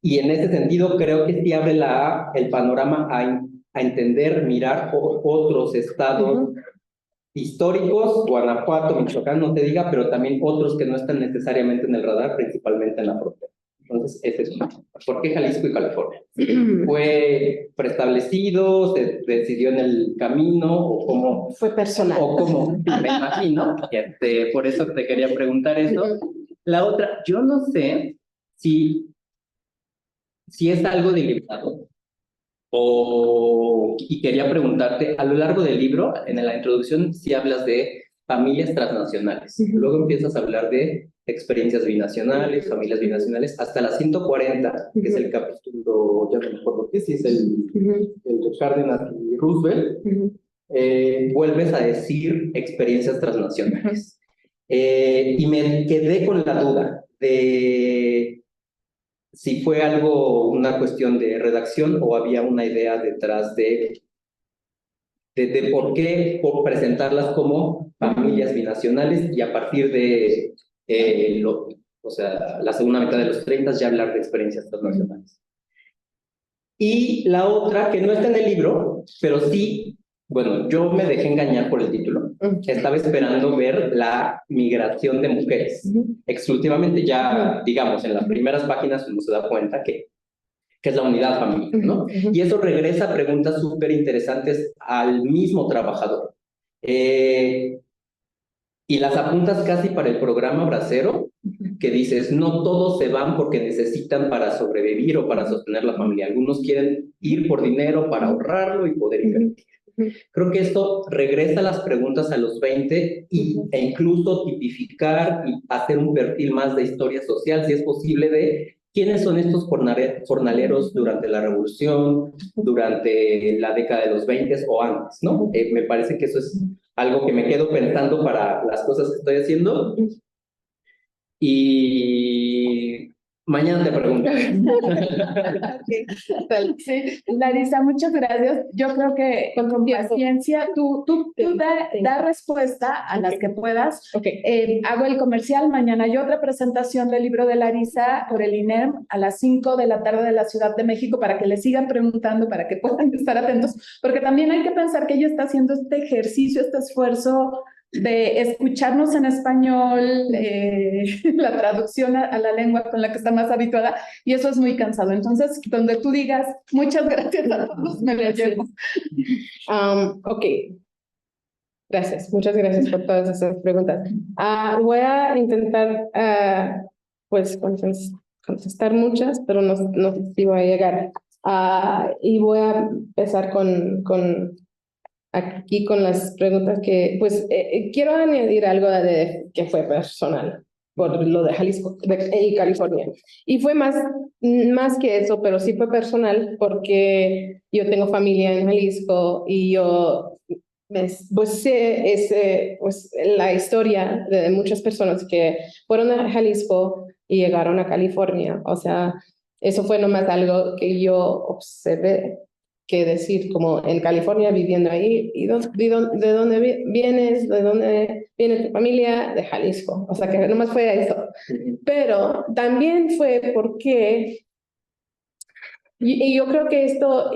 S9: Y en ese sentido creo que sí abre el panorama a entender, mirar otros estados históricos, Guanajuato, Michoacán, no te diga, pero también otros que no están necesariamente en el radar, principalmente en la frontera. Entonces, ese es uno. ¿Por qué Jalisco y California? ¿Fue preestablecido? ¿Se decidió en el camino? ¿O cómo?
S3: Fue personal.
S9: O cómo, me imagino. Por eso te quería preguntar eso. La otra, yo no sé si es algo deliberado, y quería preguntarte, a lo largo del libro, en la introducción, sí hablas de familias transnacionales, luego empiezas a hablar de experiencias binacionales, familias binacionales, hasta la 140, que es el capítulo, ya no me acuerdo qué, si es el de Cárdenas y Roosevelt, vuelves a decir experiencias transnacionales. Y me quedé con la duda de si fue una cuestión de redacción o había una idea detrás de por qué presentarlas como familias binacionales, y a partir de la segunda mitad de los 30 ya hablar de experiencias transnacionales. Y la otra, que no está en el libro, pero sí, bueno, yo me dejé engañar por el título. Estaba esperando ver la migración de mujeres. Exclusivamente ya, digamos, en las primeras páginas uno se da cuenta que es la unidad familiar, ¿no? Y eso regresa a preguntas súper interesantes al mismo trabajador. Y las apuntas casi para el programa Bracero, que dices, no todos se van porque necesitan para sobrevivir o para sostener la familia. Algunos quieren ir por dinero para ahorrarlo y poder invertir. Creo que esto regresa a las preguntas a los 20 e incluso tipificar y hacer un perfil más de historia social, si es posible, de quiénes son estos jornaleros durante la Revolución, durante la década de los 20 o antes, ¿no? Me parece que eso es algo que me quedo pensando para las cosas que estoy haciendo. Y mañana te pregunto.
S1: Sí, Larisa, muchas gracias. Yo creo que con paciencia tú da respuesta a las que puedas. Hago el comercial. Mañana hay otra presentación del libro de Larisa por el INEM a las 5 de la tarde de la Ciudad de México para que le sigan preguntando, para que puedan estar atentos, porque también hay que pensar que ella está haciendo este ejercicio, este esfuerzo de escucharnos en español, la traducción a la lengua con la que está más habituada, y eso es muy cansado. Entonces, donde tú digas, muchas gracias a todos, me lo llevo.
S3: Ok, gracias, muchas gracias por todas esas preguntas. Voy a intentar, pues, contestar muchas, pero no sé si voy a llegar. Y voy a empezar aquí con las preguntas que, pues, quiero añadir algo que fue personal por lo de Jalisco y California. Y fue más que eso, pero sí fue personal porque yo tengo familia en Jalisco y yo, pues, sé pues, la historia de muchas personas que fueron a Jalisco y llegaron a California. O sea, eso fue nomás algo que yo observé, que decir, como en California viviendo ahí, ¿y de dónde vienes? ¿De dónde viene tu familia? De Jalisco. O sea, que nomás fue eso. Pero también fue porque, y yo creo que esto,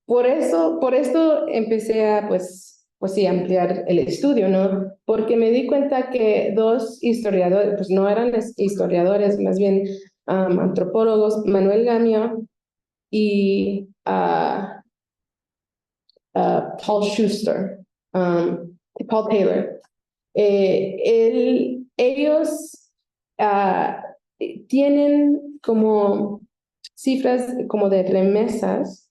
S3: por esto empecé a, pues sí, ampliar el estudio, ¿no? Porque me di cuenta que dos historiadores, pues no eran historiadores, más bien antropólogos, Manuel Gamio y Paul Schuster, Paul Taylor. Ellos tienen como cifras como de remesas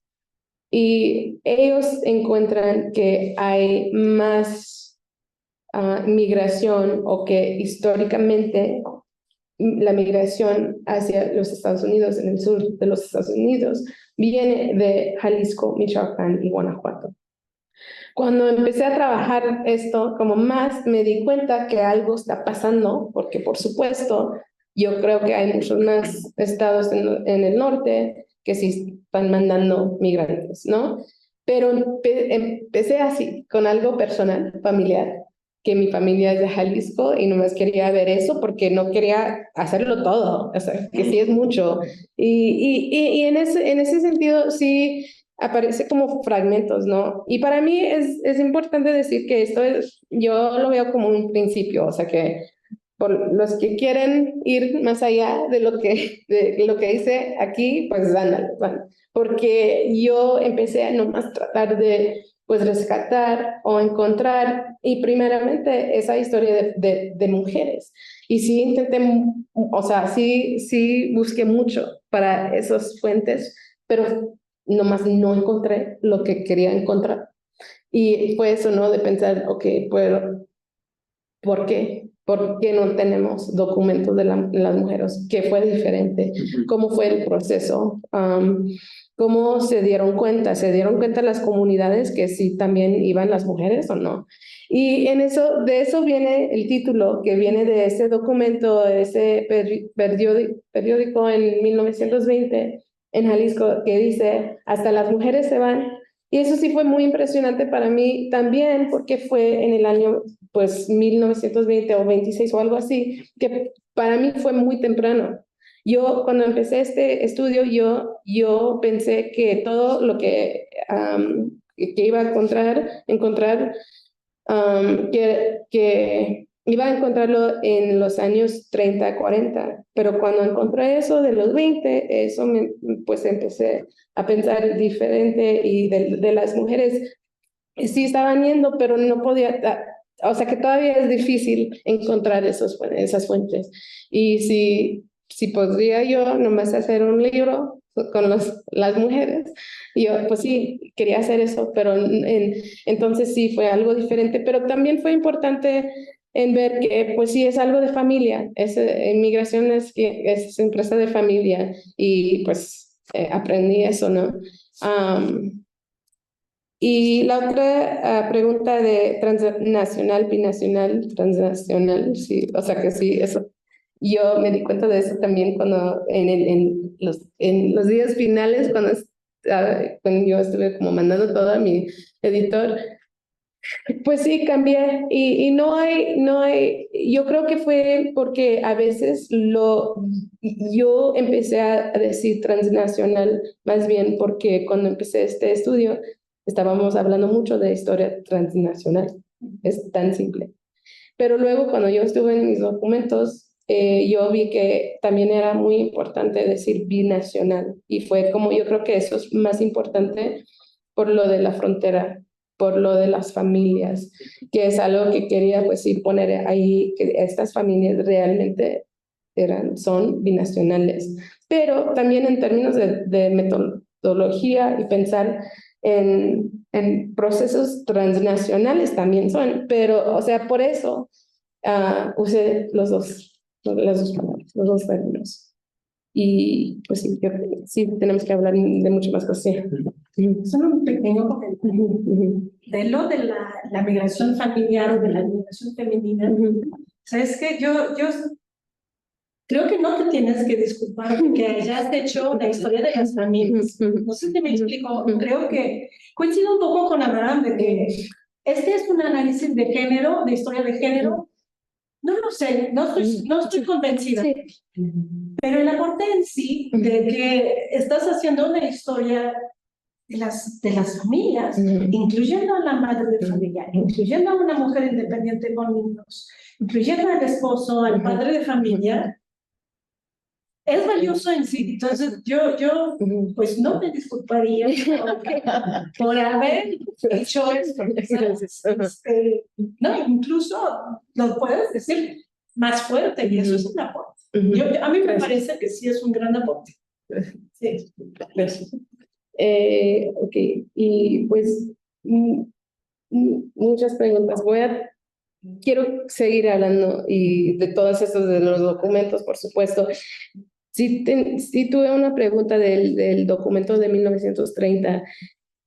S3: y ellos encuentran que hay más migración, o que históricamente la migración hacia los Estados Unidos, en el sur de los Estados Unidos, viene de Jalisco, Michoacán y Guanajuato. Cuando empecé a trabajar esto, como más me di cuenta que algo está pasando, porque por supuesto, yo creo que hay muchos más estados en el norte que sí están mandando migrantes, ¿no? Pero empecé así, con algo personal, familiar, que mi familia es de Jalisco y nomás quería ver eso porque no quería hacerlo todo, o sea, que sí es mucho. Y en ese sentido sí aparece como fragmentos, ¿no? Y para mí es importante decir que yo lo veo como un principio, o sea que por los que quieren ir más allá de lo que hice aquí, pues van. Porque yo empecé a nomás tratar de, pues, rescatar o encontrar, y primeramente esa historia de mujeres. Y sí intenté, o sea, sí busqué mucho para esas fuentes, pero nomás no encontré lo que quería encontrar. Y fue eso, ¿no? De pensar, ok, pero ¿por qué? ¿Por qué no tenemos documentos de las mujeres? ¿Qué fue diferente? ¿Cómo fue el proceso? ¿Cómo se dieron cuenta? ¿Se dieron cuenta las comunidades que sí también iban las mujeres o no? Y de eso viene el título, que viene de ese documento, de ese periódico en 1920 en Jalisco, que dice, hasta las mujeres se van. Y eso sí fue muy impresionante para mí también, porque fue en el año, pues, 1920 o 26 o algo así, que para mí fue muy temprano. Yo, cuando empecé este estudio, yo pensé que todo lo que iba a encontrar que iba a encontrarlo en los años 30, 40, pero cuando encontré eso de los 20, eso pues empecé a pensar diferente, y de las mujeres sí estaban yendo, pero no podía o sea que todavía es difícil encontrar esas fuentes. Y si podría yo nomás hacer un libro con las mujeres, yo pues sí, quería hacer eso, pero entonces sí fue algo diferente, pero también fue importante en ver que pues sí es algo de familia, inmigración es empresa de familia y pues aprendí eso, ¿no? Y la otra pregunta de transnacional, binacional, transnacional, sí, o sea que sí, eso. Yo me di cuenta de eso también cuando en los días finales, cuando yo estuve como mandando todo a mi editor, pues sí, cambié y no hay, yo creo que fue porque a veces yo empecé a decir transnacional, más bien porque cuando empecé este estudio estábamos hablando mucho de historia transnacional, es tan simple. Pero luego cuando yo estuve en mis documentos, yo vi que también era muy importante decir binacional y fue como yo creo que eso es más importante por lo de la frontera, por lo de las familias, que es algo que quería pues sí poner ahí, que estas familias realmente son binacionales, pero también en términos de metodología y pensar en procesos transnacionales también son, pero o sea, por eso usé las dos palabras, los dos términos. Y pues sí, sí tenemos que hablar de mucho más cosas.
S4: Solo un pequeño comentario. De lo de la migración familiar o de la migración femenina, ¿sabes qué? Yo creo que no te tienes que disculpar porque hayas hecho la historia de las familias. No sé si me explico. Creo que coincido un poco con Abraham de que este es un análisis de género, de historia de género. No lo sé, no estoy convencida. Pero el aporte en sí de que estás haciendo una historia de las familias, incluyendo a la madre de familia, incluyendo a una mujer independiente con niños, incluyendo al esposo, al padre de familia, es valioso en sí. Entonces, yo pues no me disculparía por haber hecho esto. No, incluso lo puedes decir más fuerte y eso es un aporte. A mí me parece que sí es un gran aporte. Sí.
S3: Gracias. Ok, y pues muchas preguntas. Quiero seguir hablando y de todos estos de los documentos, por supuesto. Sí, tuve una pregunta del documento de 1930.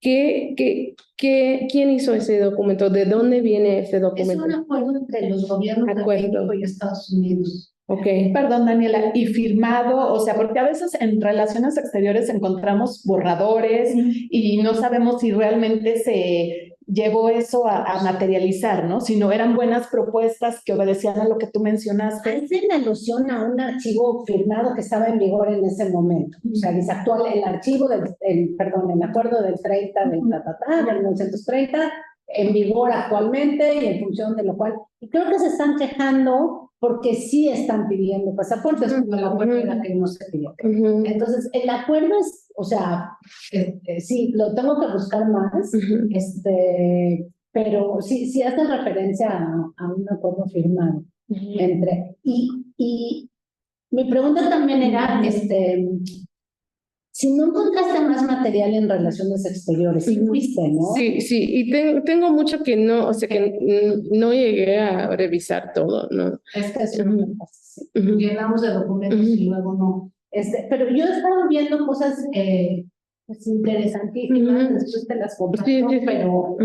S3: ¿Quién hizo ese documento? ¿De dónde viene ese documento?
S7: Es un acuerdo entre los gobiernos de México y Estados Unidos.
S3: Okay.
S1: Perdón, Daniela, y firmado, o sea, porque a veces en relaciones exteriores encontramos borradores y no sabemos si realmente se llevó eso a materializar, ¿no? Si no eran buenas propuestas que obedecían a lo que tú mencionaste.
S7: Hacen alusión a un archivo firmado que estaba en vigor en ese momento. O sea, dice actual, el archivo el acuerdo del 30, del 1930, en vigor actualmente y en función de lo cual, y creo que se están quejando porque sí están pidiendo pasaportes, como el acuerdo era que no se pidió. Entonces, el acuerdo es, o sea, sí, lo tengo que buscar más, pero sí hace referencia a un acuerdo firmado entre, y mi pregunta también era, si no encontraste más material en relaciones exteriores, sí fuiste, ¿no?
S3: Sí, y tengo mucho que no, o sea, que no llegué a revisar todo, ¿no?
S7: Es que eso no pasa, sí. Llenamos de documentos y luego no. Pero yo he estado viendo cosas pues, interesantísimas, después te las comparto, pero...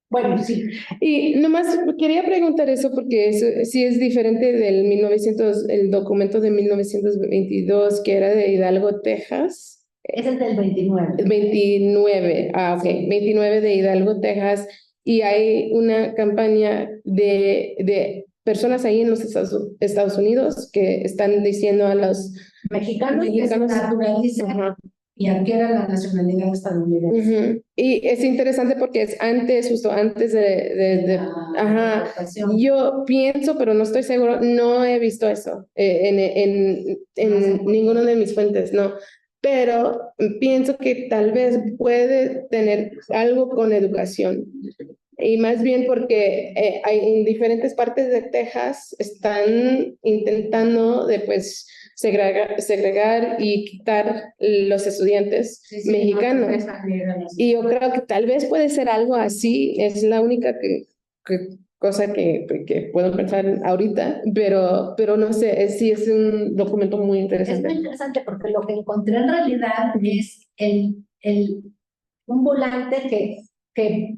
S7: Bueno, sí.
S3: Y nomás quería preguntar eso porque eso sí es diferente el documento de 1922 que era de Hidalgo, Texas.
S7: Ese es del 29.
S3: 29, ok, 29 de Hidalgo, Texas, y hay una campaña de personas ahí en los Estados Unidos que están diciendo a los
S7: mexicanos que se naturalicen y adquieran la nacionalidad estadounidense.
S3: Y es interesante porque es justo antes de yo pienso, pero no estoy seguro, no he visto eso en ninguno de mis fuentes, no. Pero pienso que tal vez puede tener algo con educación, y más bien porque en diferentes partes de Texas están intentando de pues segregar y quitar los estudiantes mexicanos. Y yo creo que tal vez puede ser algo así, es la única cosa que puedo pensar ahorita, pero no sé, sí es un documento muy
S7: Es
S3: interesante.
S7: muy interesante porque lo que encontré en realidad es un volante que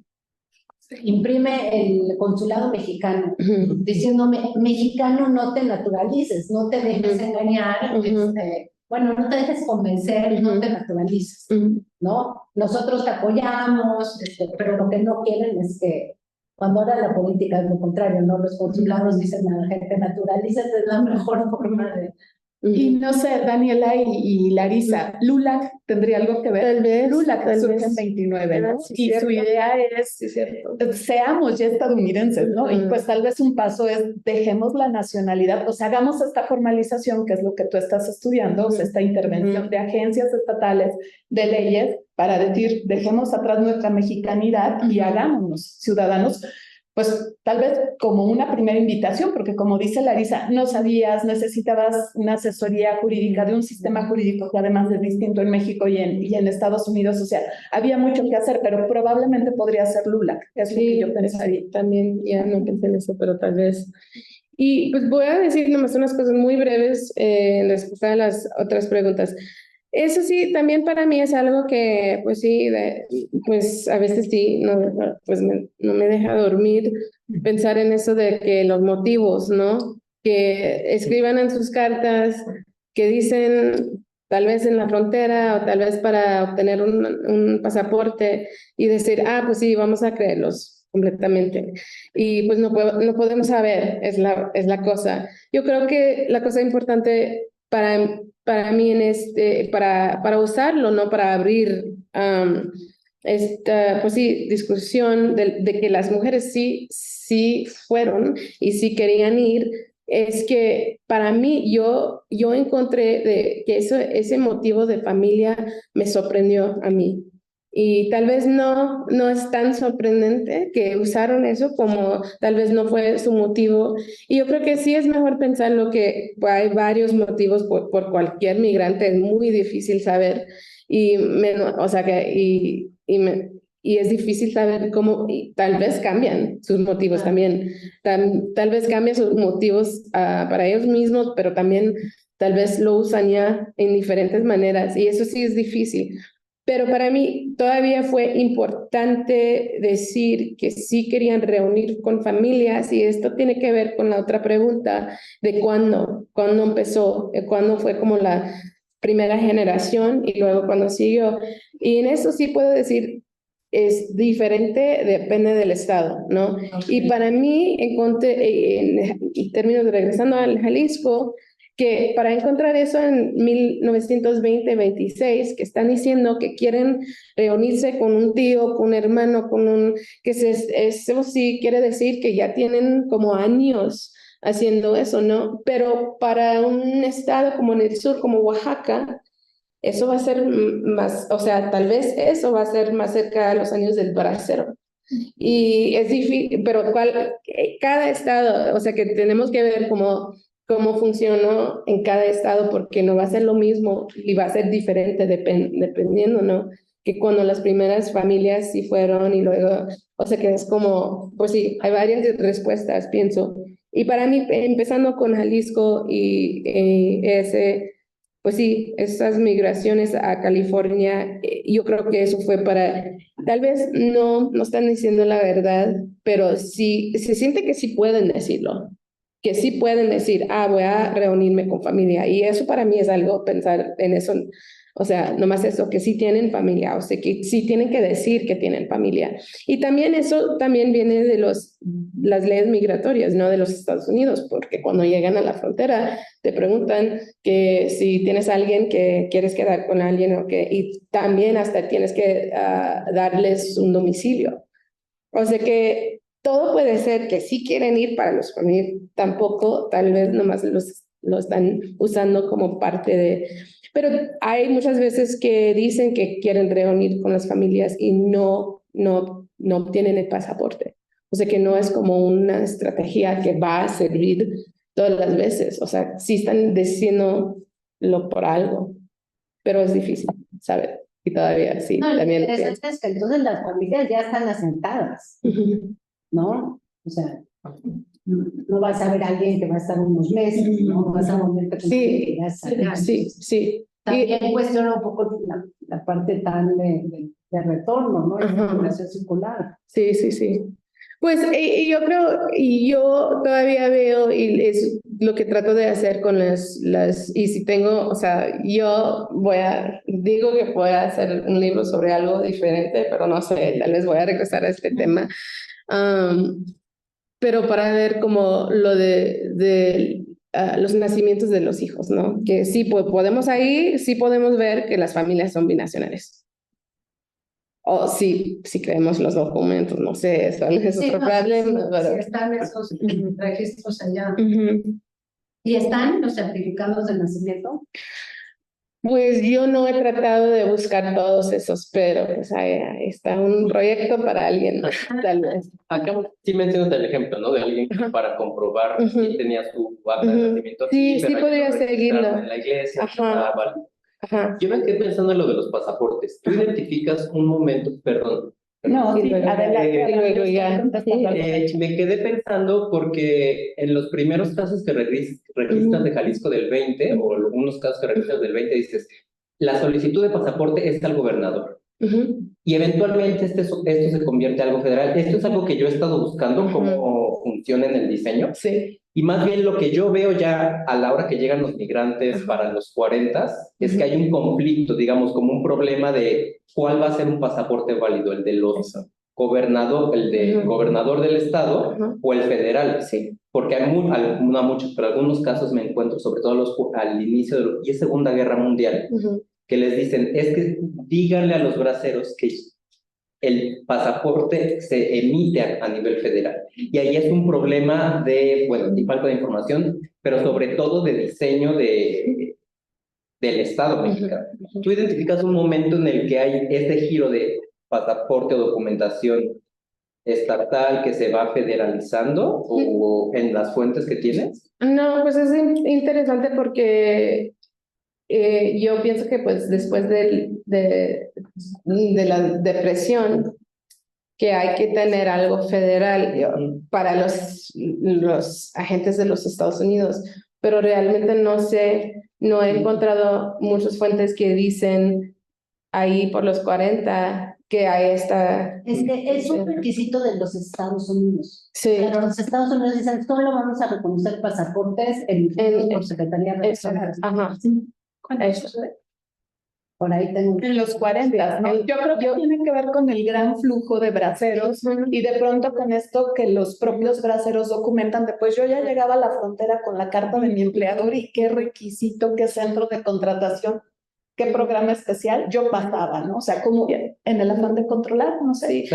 S7: imprime el consulado mexicano, diciéndome, mexicano, no te naturalices, no te dejes engañar, bueno, no te dejes convencer, no te naturalices, ¿no? Nosotros te apoyamos, pero lo que no quieren es que cuando ahora la política es lo contrario, ¿no? Los consulados dicen a la gente, naturalízate, es la mejor forma de...
S1: Y no sé, Daniela y Larisa, LULAC tendría algo que ver.
S3: Tal vez.
S1: LULAC surge en 29, ¿no?
S3: Sí,
S1: Y
S3: cierto.
S1: su idea es,
S3: Sí, cierto.
S1: seamos ya estadounidenses, ¿no? Y pues tal vez un paso es, dejemos la nacionalidad, o sea, hagamos esta formalización, que es lo que tú estás estudiando, o sea, esta intervención de agencias estatales, de leyes, para decir, dejemos atrás nuestra mexicanidad y hagámonos ciudadanos. Pues tal vez como una primera invitación, porque como dice Larisa, no sabías, necesitabas una asesoría jurídica de un sistema jurídico que además es distinto en México y en Estados Unidos, o sea, había mucho que hacer, pero probablemente podría ser LULAC, es lo que yo pensaría.
S3: También ya no pensé en eso, pero tal vez. Y pues voy a decir nomás unas cosas muy breves en respuesta a las otras preguntas. Eso sí, también para mí es algo que, pues sí, pues a veces sí, no me deja dormir pensar en eso de que los motivos, ¿no? Que escriban en sus cartas, que dicen tal vez en la frontera o tal vez para obtener un pasaporte y decir, pues sí, vamos a creerlos completamente. Y pues no podemos saber, es la cosa. Yo creo que la cosa importante para mí para usarlo, no para abrir esta, pues sí, discusión de que las mujeres sí fueron y sí querían ir, es que para mí yo encontré que ese motivo de familia me sorprendió a mí. Y tal vez no es tan sorprendente que usaron eso como tal vez no fue su motivo. Y yo creo que sí es mejor pensarlo que hay varios motivos por cualquier migrante, es muy difícil saber y es difícil saber cómo, y tal vez cambian sus motivos también, tal vez cambian sus motivos para ellos mismos, pero también tal vez lo usan ya en diferentes maneras y eso sí es difícil. Pero para mí todavía fue importante decir que sí querían reunir con familias y esto tiene que ver con la otra pregunta de cuándo empezó, cuándo fue como la primera generación y luego cuando siguió. Y en eso sí puedo decir, es diferente, depende del estado, ¿no? Okay. Y para mí, encontré, en términos de regresando al Jalisco, que para encontrar eso en 1920-26, que están diciendo que quieren reunirse con un tío, con un hermano, eso sí quiere decir que ya tienen como años haciendo eso, ¿no? Pero para un estado como en el sur, como Oaxaca, eso va a ser más, o sea, tal vez eso va a ser más cerca de los años del bracero. Y es difícil, pero cada estado, o sea, que tenemos que ver cómo funcionó en cada estado, porque no va a ser lo mismo y va a ser diferente dependiendo, ¿no? Que cuando las primeras familias sí fueron y luego, o sea, que es como, pues sí, hay varias respuestas, pienso. Y para mí, empezando con Jalisco y pues sí, esas migraciones a California, yo creo que eso fue tal vez no están diciendo la verdad, pero sí, se siente que sí pueden decirlo, que sí pueden decir, voy a reunirme con familia, y eso para mí es algo, pensar en eso, o sea, nomás eso, que sí tienen familia, o sea, que sí tienen que decir que tienen familia. Y también eso también viene de las leyes migratorias, ¿no? De los Estados Unidos, porque cuando llegan a la frontera te preguntan que si tienes a alguien que quieres quedar con alguien y también hasta tienes que darles un domicilio. O sea que todo puede ser que sí quieren ir para los familiares, tampoco, tal vez nomás lo están usando como parte de... Pero hay muchas veces que dicen que quieren reunir con las familias y no no obtienen el pasaporte. O sea que no es como una estrategia que va a servir todas las veces. O sea, sí están diciéndolo por algo, pero es difícil, ¿sabes? Y todavía sí,
S7: No, lo
S3: también lo
S7: interesante
S3: pienso.
S7: es que entonces las familias ya están asentadas, ¿no? O sea, no vas a ver a alguien que va a estar unos meses, ¿no? Vas a moverte con alguien que ya está allá.
S3: Sí.
S7: También cuestiona un poco la parte tan de retorno, ¿no? Esta
S3: Ajá.
S7: migración circular.
S3: Sí. Pues yo creo, y yo todavía veo, y es lo que trato de hacer con y si tengo, o sea, digo que voy a hacer un libro sobre algo diferente, pero no sé, tal vez voy a regresar a este tema. Pero para ver como lo de los nacimientos de los hijos, ¿no? Que sí, sí podemos ver que las familias son binacionales. O sí creemos los documentos, no sé, eso es otro problema.
S7: Sí, están esos registros allá. ¿Y están los certificados de nacimiento?
S3: Pues yo no he tratado de buscar todos esos, pero pues ahí está un proyecto para alguien, tal vez.
S9: Acá sí mencionas el ejemplo, ¿no? De alguien que para comprobar si tenía su acta de nacimiento.
S3: Sí,
S9: pero hay que
S3: podría
S9: registrarlo
S3: seguirlo.
S9: en la iglesia.
S3: Ajá.
S9: Vale.
S3: Ajá.
S9: Yo me quedé pensando en lo de los pasaportes. Tú identificas un momento, perdón.
S1: No, sí, adelante.
S3: Luego ya.
S9: Me quedé pensando porque en los primeros casos que registras de Jalisco del 20 o algunos casos que registras del 20 dices, la solicitud de pasaporte es al gobernador. Y eventualmente esto se convierte en algo federal. Esto es algo que yo he estado buscando cómo funciona en el diseño.
S3: Sí.
S9: Y más bien lo que yo veo ya a la hora que llegan los migrantes para los 40 es que hay un conflicto, digamos, como un problema de cuál va a ser un pasaporte válido, el de los gobernador del estado o el federal.
S3: Sí.
S9: Porque hay no muchos, pero algunos casos me encuentro, sobre todo al inicio y es Segunda Guerra Mundial, que les dicen, es que díganle a los braceros que el pasaporte se emite a nivel federal. Y ahí es un problema de falta de información, pero sobre todo de diseño del Estado mexicano. ¿Tú identificas un momento en el que hay este giro de pasaporte o documentación estatal que se va federalizando o en las fuentes que tienes?
S3: No, pues es interesante porque yo pienso que pues después de la depresión que hay que tener algo federal para los agentes de los Estados Unidos, pero realmente no he encontrado muchas fuentes que dicen ahí por los 40 que hay esta...
S7: Es que es un requisito de los Estados Unidos.
S3: Sí.
S7: Pero los Estados Unidos dicen, solo vamos a reconocer pasaportes por Secretaría de Relaciones.
S3: Ajá. Eso.
S7: Por ahí tengo.
S1: En los 40, ¿no? Yo creo que tiene que ver con el gran flujo de braceros y de pronto con esto que los propios braceros documentan. Después yo ya llegaba a la frontera con la carta de mi empleador y qué requisito, qué centro de contratación, qué programa especial yo pasaba, ¿no? O sea, como en el afán de controlar, no sé.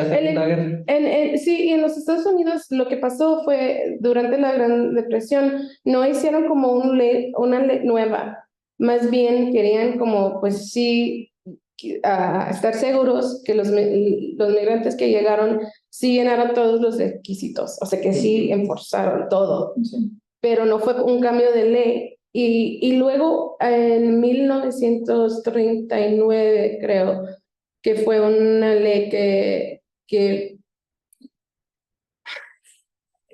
S1: Sí, y en los Estados Unidos lo que pasó fue, durante la Gran Depresión, no hicieron como una ley nueva. Más bien querían como, pues sí, estar seguros que los migrantes que llegaron sí llenaron todos los requisitos, o sea que sí enforzaron todo, pero no fue un cambio de ley. Y luego en 1939 creo que fue una ley que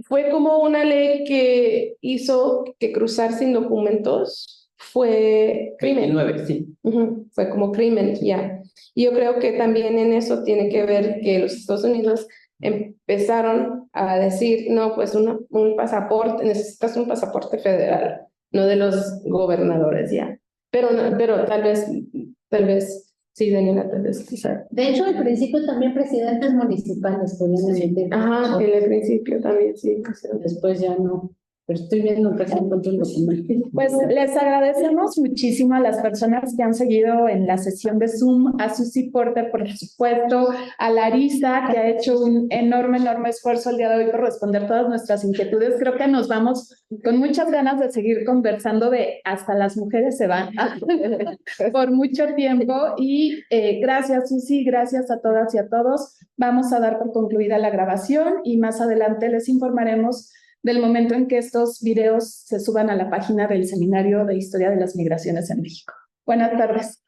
S1: fue como una ley que hizo que cruzar sin documentos fue crimen.
S9: 29, sí.
S3: Fue como crimen, ya. Y yo creo que también en eso tiene que ver que los Estados Unidos empezaron a decir, no, pues un pasaporte, necesitas un pasaporte federal, no de los gobernadores, ya. Pero tal vez, sí, Daniela, tal vez quizá.
S7: De hecho, al principio también presidentes municipales podían emitir.
S3: Ajá, en el principio también, sí.
S7: Después ya no. pero estoy viendo que se encuentra el documento.
S1: Pues les agradecemos muchísimo a las personas que han seguido en la sesión de Zoom, a Susi Porter, por supuesto, a Larisa, que ha hecho un enorme esfuerzo el día de hoy por responder todas nuestras inquietudes. Creo que nos vamos con muchas ganas de seguir conversando de hasta las mujeres se van por mucho tiempo. Y gracias, Susi, gracias a todas y a todos. Vamos a dar por concluida la grabación y más adelante les informaremos del momento en que estos videos se suban a la página del Seminario de Historia de las Migraciones en México. Buenas tardes.